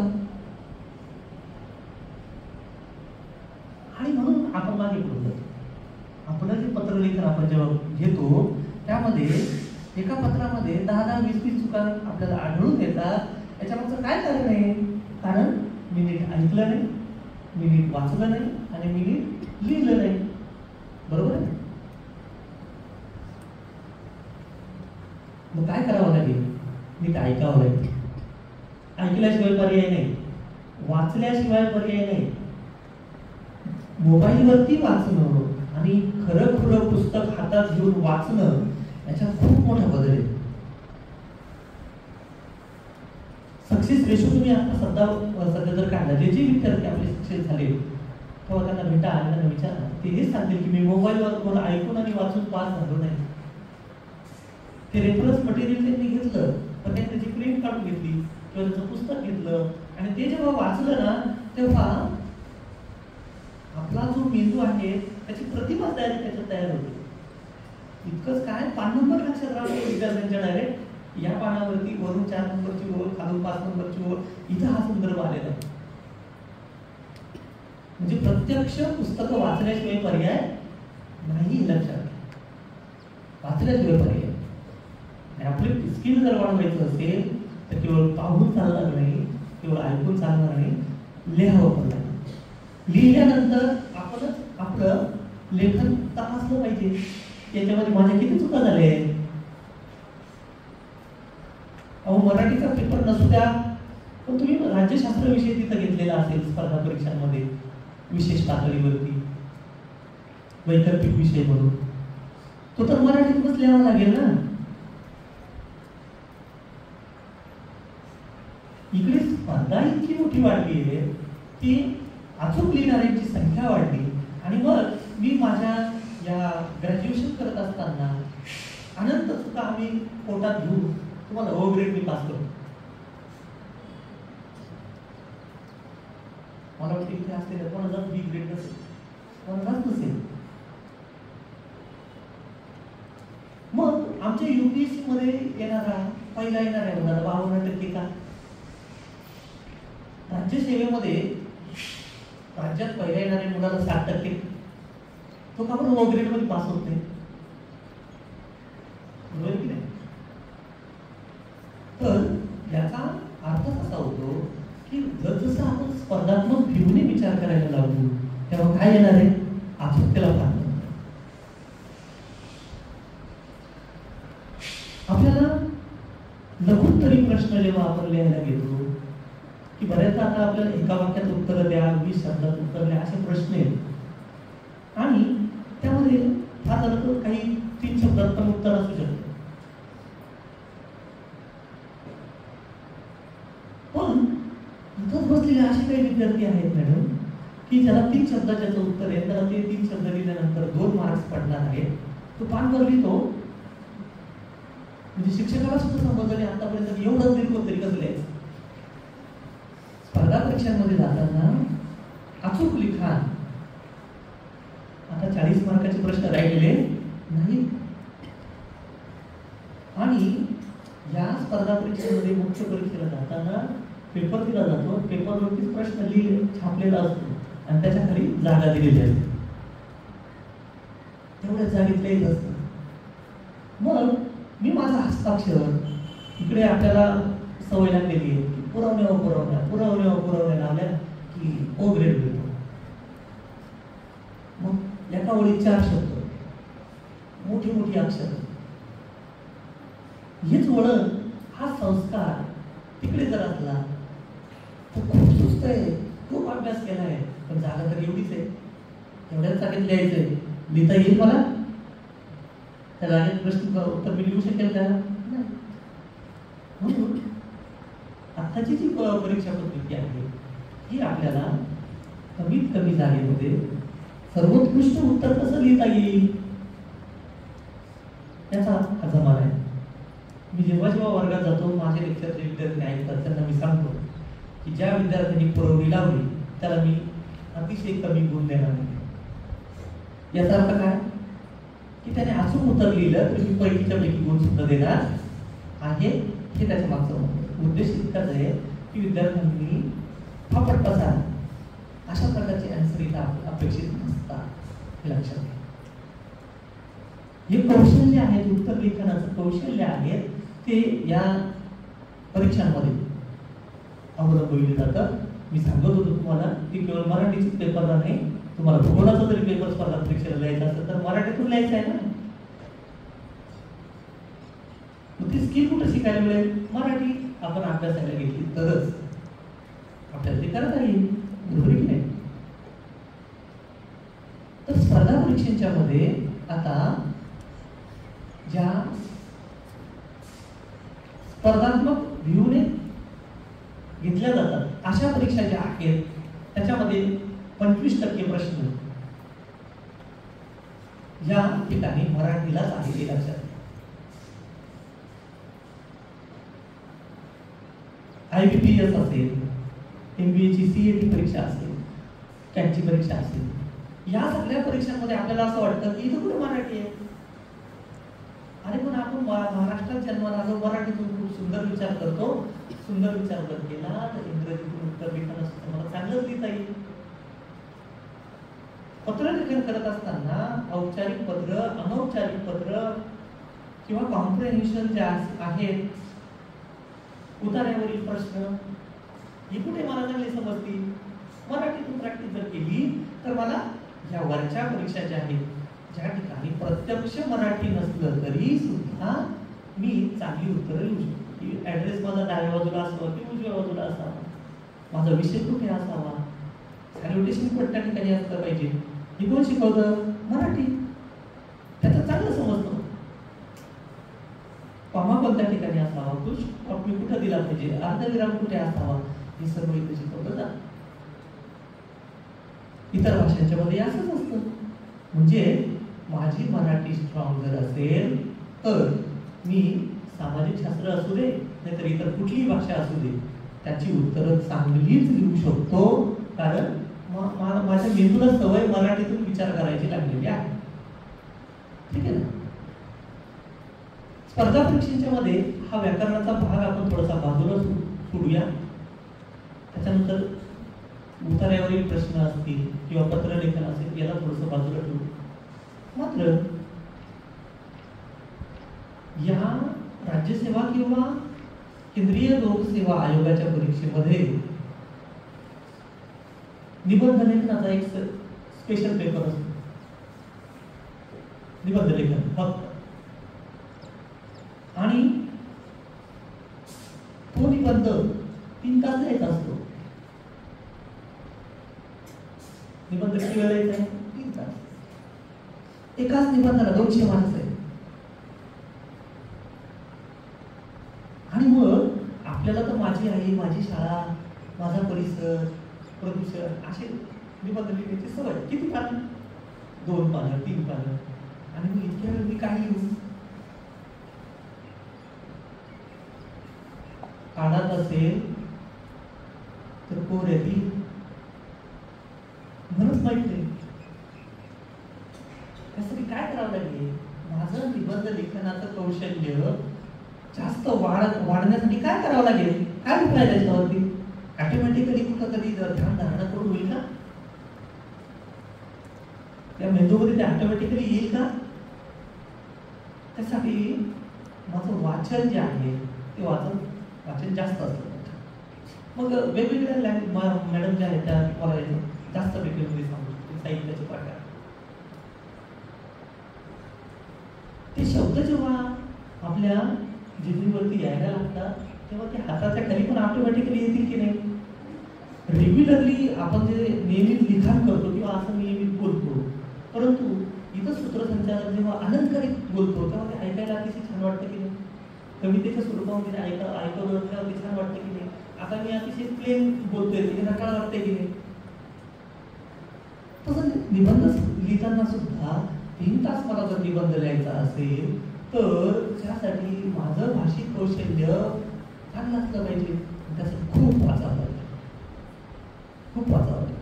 आणि म्हणून आपण मागे पडतो. आपलं जे पत्रलेखन आपण जेव्हा घेतो त्यामध्ये एका पत्रामध्ये 10-20 चुका आपल्याला आढळून येतात. याच्यामागचं काय कारण आहे? कारण मी नीट ऐकलं नाही, मी नीट वाचलं नाही आणि मी नीट लिहिलं नाही. बरोबर आहे? मग काय करावं लागेल? नीट ऐकावं लागेल. ऐकल्याशिवाय पर्याय नाही, वाचल्याशिवाय पर्याय नाही. मोबाईलवरती वाचणं आणि खरं पुस्तक हातात घेऊन वाचणं याच्यात खूप मोठा बदल आहे. सक्सेस रेशो तुम्ही आता सध्या जर काढला, जे विद्यार्थी आपले सक्सेस झाले तेव्हा त्यांना भेटा आणि त्यांना विचारा, ते हेच सांगतील की मी मोबाईलवर ऐकून आणि वाचून पास झालो नाही. ते रेफरन्स मटेरियल त्यांनी घेतलं पण त्यांनी त्याची प्रिंट काढून घेतली किंवा त्याचं पुस्तक घेतलं आणि ते जेव्हा वाचलं ना तेव्हा आपला जो मेंदू आहे त्याची प्रतिमा त्याच्यात तयार होते. इतकंच काय, 5 नंबर लक्षात राहतो विद्यार्थ्यांच्या डायरेक्ट या पानावरती वरून 4 नंबरची ओळ, खालून 5 नंबरची ओळ, इथं हा संदर्भ आलेला आहे. म्हणजे प्रत्यक्ष पुस्तकं वाचण्याशिवाय पर्याय नाही. लक्षात वाचल्याशिवाय पर्याय नाही. आणि आपले स्किल जर वाढवायचं असेल तर केवळ पाहून चालणार नाही, केवळ ऐकून चालणार नाही, लिहावं पण नाही. लिहिल्यानंतर आपणच आपलं लेखन तपासलं पाहिजे. याच्यामध्ये माझ्या किती चुका झाल्या आहेत. अहो मराठीचा पेपर नसू द्या पण तुम्ही राज्यशास्त्र विषय तिथं घेतलेला असेल स्पर्धा परीक्षांमध्ये विशेष पातळीवरती वैकल्पिक विषय म्हणून, तो तर मराठीतूनच लिहावा लागेल ना. इकडे स्पर्धा इतकी मोठी वाढली आहे, ती अचूक लिहिणाऱ्यांची संख्या वाढली. आणि मग मी माझ्या या ग्रॅज्युएशन करत असताना अनंत चुका आम्ही पोटात घेऊन तुम्हाला ओ ग्रेड मी पास करतो. मला वाटतं इथे असलेल्या कोणालाच बी ग्रेड नसेल, कोणालाच नसेल. मग आमच्या UPSC मध्ये येणारा पहिला येणाऱ्या मुलाला 52% का? राज्यसेवेमध्ये राज्यात पहिल्या येणाऱ्या मुलाला 60%, तो का पण ओ ग्रेड मध्ये पास होत नाही? बरोबर की नाही? तर याचा अर्थ असा होतो की जसं आपण स्पर्धात्मक भिवने विचार करायला लागू तेव्हा काय येणार आहे? अचूकतेला फार आपल्याला लघुत्तरी प्रश्न जेव्हा आपण लिहायला घेतो की बऱ्याचदा आता आपल्याला एका वाक्यात उत्तर द्या, 20 शब्दात उत्तर द्या असे प्रश्न आहेत. आणि त्यामध्ये फार झालं तर काही 3 शब्दात पण उत्तर असू शकतं. पण इथंच बसलेले असे काही विद्यार्थी आहेत मॅडम की ज्याला 3 शब्दाचं उत्तर आहे, त्याला ते 3 शब्द लिहिल्यानंतर 2 मार्क्स पडणार आहेत. तो पानभर लिहितो, म्हणजे शिक्षकाला सुद्धा समजलं नाही आतापर्यंत एवढं तरी कोणतरी कसं लिहायचं. स्पर्धा परीक्षांमध्ये जाताना अचूक लिखाण, आता 40 मार्काचे प्रश्न राहिलेले नाही. आणि या स्पर्धा परीक्षेमध्ये मुख्य परीक्षेला जाताना पेपर दिला जातो, पेपरवरतीच प्रश्न लिहिले छापलेला असतो आणि त्याच्या खाली जागा दिलेली असते, तेवढ्या जागेत लिहित असतं. मग मी माझा हस्ताक्षर इकडे आपल्याला सवय लागलेली आहे की पुरवण्या लावल्या की ओ ग्रेड मिळतो. मग एका ओळीत 4 शब्द, मोठी अक्षर, हेच वळण, हा संस्कार तिकडे जर असला तर खूप सुस्त आहे, खूप अभ्यास केला आहे, पण जागा तर एवढीच आहे, एवढ्याच जागेत लिहायचंय. लिहिता येईल मला? त्या जागेत प्रश्न उत्तर मी लिहू शकेल का? नाही. म्हणून आत्ताची जी परीक्षा पद्धती आहे ही आपल्याला कमीत कमी जागेमध्ये सर्वोत्कृष्ट उत्तर कसं लिहिता येईल त्याचा हा जमाना आहे. मी जेव्हा वर्गात जातो, माझे लेक्चरचे विद्यार्थी ऐकतात, त्यांना मी सांगतो की ज्या विद्यार्थ्यांनी पुरवणी लावली त्याला मी अतिशय कमी गुण देणार नाही. याचा अर्थ काय की त्याने अचूक उत्तर लिहिलं तर मी पैकीच्या पैकी गुण सुद्धा देणार आहे. हे त्याच्या मागचा उद्देश इतकाच आहे की विद्यार्थ्यांनी फापट पसार अशा प्रकारचे आन्सर इथं अपेक्षित नसतात, हे लक्षात घ्या. हे कौशल्य आहेत, उत्तर लेखनाचं कौशल्य आहे, ते या परीक्षांमध्ये अवलंबविले जातं. मी सांगत होतो तुम्हाला की केवळ मराठीचे पेपरला नाही, तुम्हाला भूगोलाचा जरी पेपर स्पर्धा परीक्षेला लिहायचा असेल तर मराठीतून लिहायचं आहे ना. मग ती स्किल कुठं शिकायला मिळेल? मराठी आपण अभ्यासाला घेतली तरच आपल्याला ते करता येईल, बरोबर की नाही? तर स्पर्धा परीक्षांच्या मध्ये आता ज्या स्पर्धात्मक व्ह्यूने घेतल्या जातात अशा परीक्षा ज्या आहेत त्याच्यामध्ये 25% प्रश्न या ठिकाणी मराठीलाच आहे, हे लक्षात. IBPS असेल, MBA ची CAT परीक्षा असेल, CAT ची परीक्षा असेल, या सगळ्या परीक्षांमध्ये आपल्याला असं वाटतं की इथं कुठे मराठी आहे. अरे पण आपण महाराष्ट्रात जन्माला आलो, मराठीतून खूप सुंदर विचार करतो, सुंदर विचार जर केला तर इंग्रजीतून उत्तर लिहिताना सुद्धा मला चांगलंच लिहिता येईल. पत्रलेखन करत असताना औपचारिक पत्र, अनौपचारिक पत्र किंवा कॉम्प्रिहेन्शन जे आहेत, उतार्यावरील प्रश्न ही कुठे मला चांगली समजतील? मराठीतून प्रॅक्टिस जर केली तर मला या वरच्या परीक्षा ज्या आहेत, ज्या ठिकाणी प्रत्यक्ष मराठी नसलं तरी सुद्धा मी चांगली उत्तरं लिहू शकतो. की ॲड्रेस माझा डाव्या बाजूला असावा की उजव्या बाजूला असावा, माझा विषय कुठे असावा, सॅल्युटेशन कोणत्या ठिकाणी असलं पाहिजे, हे कोण शिकवतं? मराठी. त्याचं चांगलं समजतं. कॉमा कोणत्या ठिकाणी असावा, मी कुठं दिला पाहिजे, अर्धविराम कुठे असावा, हे सर्व इथे शिकवलं जातं. इतर भाषांच्या मध्ये असंच असतं. म्हणजे माझी मराठी स्ट्रॉंग जर असेल तर मी सामाजिक शास्त्र असू दे नाहीतर इतर कुठलीही भाषा असू दे त्याची उत्तरं चांगलीच लिहू शकतो. कारण माझ्या मेंदूला सवय मराठीतून विचार करायची लागलेली आहे. ठीक आहे ना. स्पर्धा परीक्षेच्या मध्ये हा व्याकरणाचा भाग आपण थोडासा बाजूला सोडूया. त्याच्यानंतर उतार्यावरील प्रश्न असतील किंवा पत्रलेखन असेल याला थोडंसं बाजूला ठेवू. मात्र या राज्यसेवा किंवा केंद्रीय लोकसेवा आयोगाच्या परीक्षेमध्ये निबंध लेखनाचा एक स्पेशल पेपर असतो. निबंध लेखन फक्त. आणि तो निबंध 3 तास लिहायचा असतो. निबंध किती वेळ लिहायचा आहे? 3 तास. एकाच निबंधाला 200 मार्क्स आहे. आणि मग आपल्याला तर माझी आई, माझी शाळा, माझा परिसर, प्रदूषण असे निबंध लिहिण्याची सवय. किती पानं? 2 पानं, 3 पानं. आणि मग इतक्या वेळ मी काय लिहू? काढत असेल तर कोऱ्यातील म्हणूनच माहित नाही. त्यासाठी काय करावं लागेल? माझं निबंध लेखनाचं कौशल्य जास्त वाढण्यासाठी काय करावं लागेल? काय उपाय त्याच्यावरती? ऑटोमॅटिकली कुठं कधी ध्यान धारणा करून होईल का? त्या मेंदूमध्ये ते ऑटोमॅटिकली येईल का? त्यासाठी माझं वाचन जे आहे ते वाचन जास्त असतं. मग वेगवेगळ्या मॅडम ज्या आहेत त्या मला जास्त डिटेलमध्ये सांगू शकते साहित्याचे प्रकार. ते शब्द जेव्हा आपल्या जिभेवरती यायला लागतात तेव्हा ते हाताच्या खाली पण ऑटोमॅटिकली येतील की नाही? रेग्युलरली आपण जे नेहमी लिखाण करतो किंवा असं नेहमी बोलतो, परंतु इथं सूत्रसंचालन जेव्हा अलंकारित बोलतो तेव्हा ते ऐकायला अतिशय छान वाटतं की नाही? कवितेच्या स्वरूपामध्ये ऐकवलं तेव्हा ते छान वाटतं की नाही? आता मी अतिशय प्लेन बोलतोय ते नकाळ वाटतंय की नाही? तसं निबंध लिहिताना सुद्धा 3 तास मला जर निबंध लिहायचा असेल तर त्यासाठी माझं भाषिक कौशल्य चांगलं असलं पाहिजे. त्यासाठी खूप वाचावं लागेल. खूप वाचावं लागेल.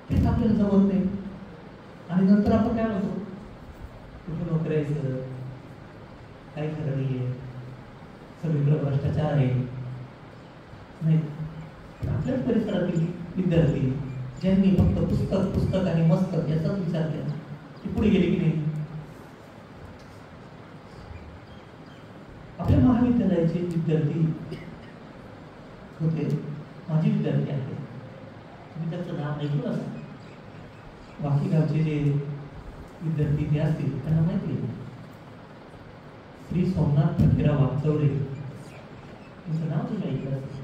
तेच आपल्याला जमत नाही. आणि नंतर आपण काय म्हणतो? कुठं नोकऱ्याचं काही खरं नाही आहे, सगळीकडे भ्रष्टाचार आहे. नाही, आपल्याच परिसरातील विद्यार्थी ज्यांनी फक्त पुस्तक आणि मस्तक याचाच विचार केला ते पुढे गेले की नाही? आपल्या महाविद्यालयाचे विद्यार्थी होते, माझे विद्यार्थी आहेत. तुम्ही त्याचं नाव ऐकून असा. बाकी गावचे जे विद्यार्थी ते असतील त्यांना माहिती आहे. श्री सोमनाथ फकीरा वागचौरे तुमचं नाव तुम्ही ऐकलं असेल.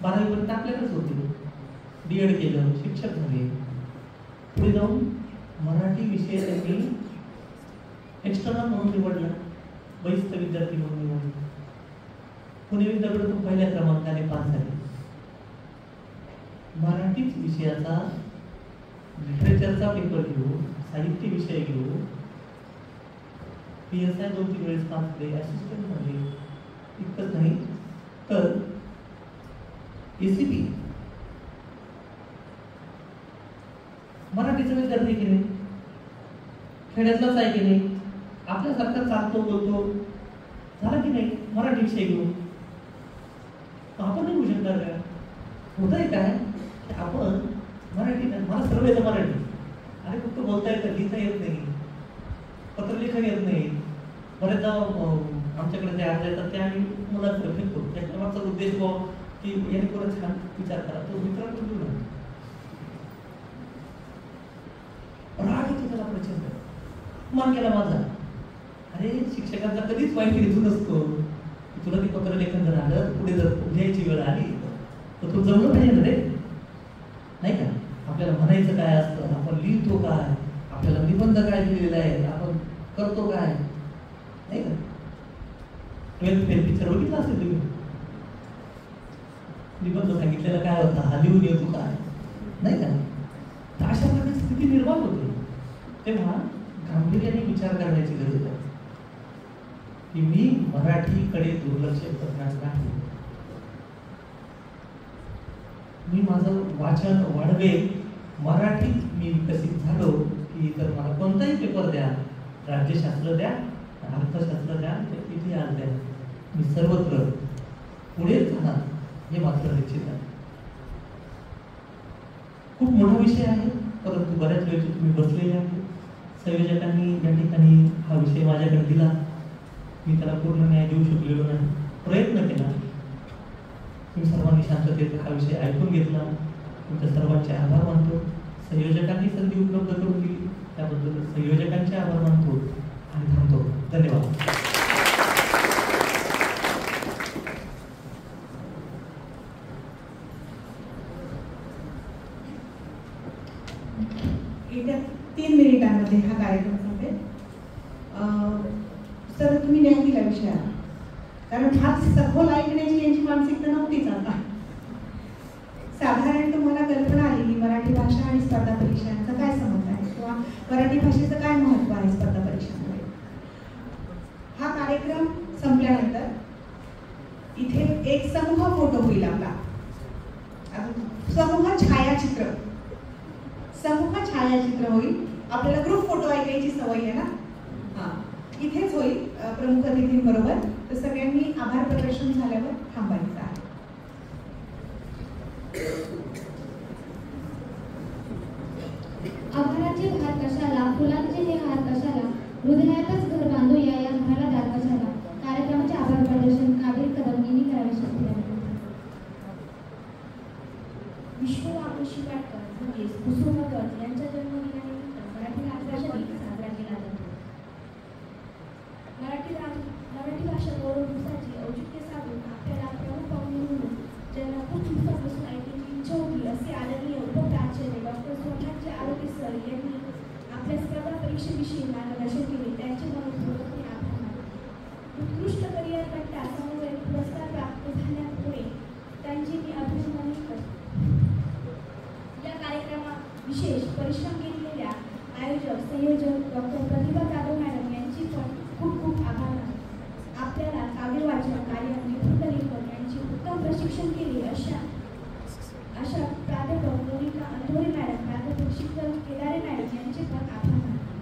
12वी पर्यंत आपल्याकडेच होते. D.Ed केलं, शिक्षक झाले. पुढे जाऊन मराठी विषय त्यांनी एक्सटर्नल म्हणून निवडला, बहिस्थ विद्यार्थी म्हणून निवडला. पुणे विद्यापीठातून पहिल्या क्रमांकाने पास झाले. मराठीच विषयाचा लिटरेचरचा पेपर घेऊन, साहित्य विषय घेऊन PSI 2-3 वेळेस पास झाले, असिस्टंट झाले. इतकंच नाही तर ACP मराठीचा विद्यार्थी की नाही, खेड्यातलाच आहे की नाही, आपल्यासारखा चालतो बोलतो झाला की नाही मराठी विषय घेऊन. आपण नाही होऊ शकणार का? होतंय काय? आपण मराठी, मला सर्व येतं मराठी, अरे फक्त बोलता येतं, लिहिता येत नाही. पत्रलेखन येत नाही. बरेचदा आमच्याकडे जे अर्ज येतात ते आम्ही मुलांकडे फेकतो. त्याच्या मागचा उद्देश की याने कोणा छान विचार करा, तो मित्रांकडून घेऊन राग येतो त्याला प्रचंड. मान केला माझा, अरे शिक्षकांचा कधीच वाईट हेतू नसतो. तुला ते पत्रलेखन जर आलं, पुढे जर लिहायची वेळ आली तर तू जमलं पाहिजे ना रे, नाही का? आपल्याला म्हणायचं काय असतं, आपण लिहितो काय, आपल्याला निबंध काय लिहिलेला आहे, आपण करतो काय, नाही का? 12th फेल पिक्चर बघितला असेल तुम्ही. निबंध सांगितलेला काय होता, हा लिहून येतो काय, नाही का? तर अशा प्रकारची स्थिती निर्माण होते. तेव्हा गांभीर्याने विचार करण्याची गरज आहे की मी मराठीकडे दुर्लक्ष करणार नाही. मी माझं वाचन वाढवे, मराठीत मी विकसित झालो की तर मला कोणताही पेपर द्या, राज्यशास्त्र द्या, अर्थशास्त्र द्या, इतिहास द्या, मी सर्वत्र पुढेच जाणार हे मात्र निश्चित आहे. खूप मोठा विषय आहे, परंतु बऱ्याच वेळेचे तुम्ही बसलेले आहे. संयोजकांनी या ठिकाणी हा विषय माझ्याकडे दिला, मी त्याला पूर्ण न्याय देऊ शकलेलो नाही, प्रयत्न केला. तुम्ही सर्वांनी शांततेत हा विषय ऐकून घेतला, तुमच्या सर्वांचे आभार मानतो. संयोजकांनी संधी उपलब्ध करून दिली त्याबद्दल संयोजकांचे आभार मानतो आणि थांबतो. धन्यवाद. येत्या 3 मिनिटांमध्ये हा कार्यक्रम संपेल. सर, तुम्ही न्याय दिला विषयाला, कारण फार सखोल ऐकण्याची यांची मानसिकता नव्हतीच. आता साधारण तुम्हाला कल्पना आली की मराठी भाषा आणि स्पर्धा परीक्षांचा काय संबंध आहे किंवा मराठी भाषेचं काय महत्त्व आहे स्पर्धा परीक्षांमध्ये. हा कार्यक्रम संपल्यानंतर इथे एक समूह फोटो होईल आपला, समूह छायाचित्र होईल. आपल्याला ग्रुप फोटो ऐकायची सवय आहे ना, हा इथेच होईल प्रमुख अतिथींबरोबर. तर सगळ्यांनी आभार प्रदर्शन झाल्यावर थांबायचं आहे. आभाराचे हार कशाला, फुलांचे हे हार कशाला, हृदयातच घर बांधूया या घराला दार कशाला. कार्यक्रमाचे आभार प्रदर्शन काबीर कदम यांनी करावे शकते. विश्वनाथ शिकाटकर म्हणजेच कुसुमाग्रज यांच्या जन्मदिनानिमित्त मराठी भाषा दिन साजरा केला जातो. मराठी भाषा गौरव दिवसाची औचित्य साधून आपल्याला प्रमुख पाहुणे म्हणून ज्यांना खूप दिवसापासून ऐकण्याची इच्छा होती असे आदरणीय उपप्राचार्य डॉक्टर सोमनाथजी आरोग्य सर यांनी आपल्या स्पर्धा परीक्षेविषयी मार्गदर्शन केले. त्यांचे मनपूर्वक मी आभार मानतो. उत्कृष्ट करिअर कट्टा समवेत पुरस्कार प्राप्त झाल्यामुळे त्यांचे मी अभिनंदन करतो. या कार्यक्रमात विशेष परिश्रम घेतलेल्या आयोजक संयोजक डॉक्टर प्रतिभा जाधव मॅडम यांची पण खूप खूप आभार मानतो. आपल्याला काव्य वाचन कार्य नेतृत्व लेखन यांचे उत्तम प्रशिक्षण केले अशा प्राध्यापक मोनिका अंधोरे मॅडम, प्राध्यापक शिक्षक केदारे मॅडम यांचे पण आभार मानतो.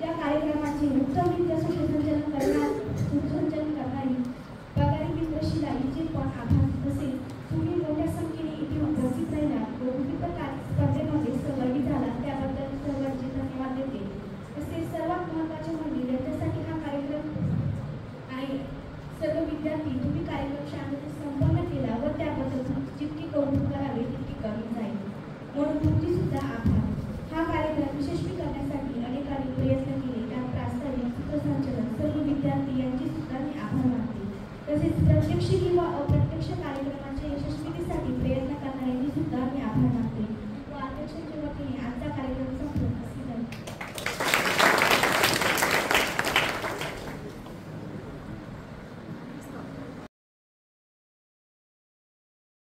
या कार्यक्रमाचे उत्तमरित्या सूत्रसंचालन करणारी पगारी मित्र शिला यांचे पण आभार. तसेच तुम्ही मोठ्या संख्येने इथे उपस्थित राहिला व विविध स्पर्धेमध्ये सहभागी झाला त्याबद्दल सर्वांचे धन्यवाद देते. तसेच सर्वात महत्त्वाचे म्हणजे ज्यांच्यासाठी हा कार्यक्रम आहे सर्व विद्यार्थी, तुम्ही कार्यक्रम शांततेत संपन्न केला व त्याबद्दल जितके कौतुक करावे तितके कमी जाईल, म्हणून तुमची सुद्धा आभार. हा कार्यक्रम यशस्वी करण्यासाठी अनेकांनी प्रयत्न केले, त्यात प्रास्ताविक सूत्रसंचालन सर्व विद्यार्थी यांचे सुद्धा मी आभार मानते. तसेच प्रत्यक्ष किंवा अप्रत्यक्ष कार्यक्रमाच्या यशस्वीतेसाठी प्रयत्न करणाऱ्यांनी सुद्धा मी आभार मानते.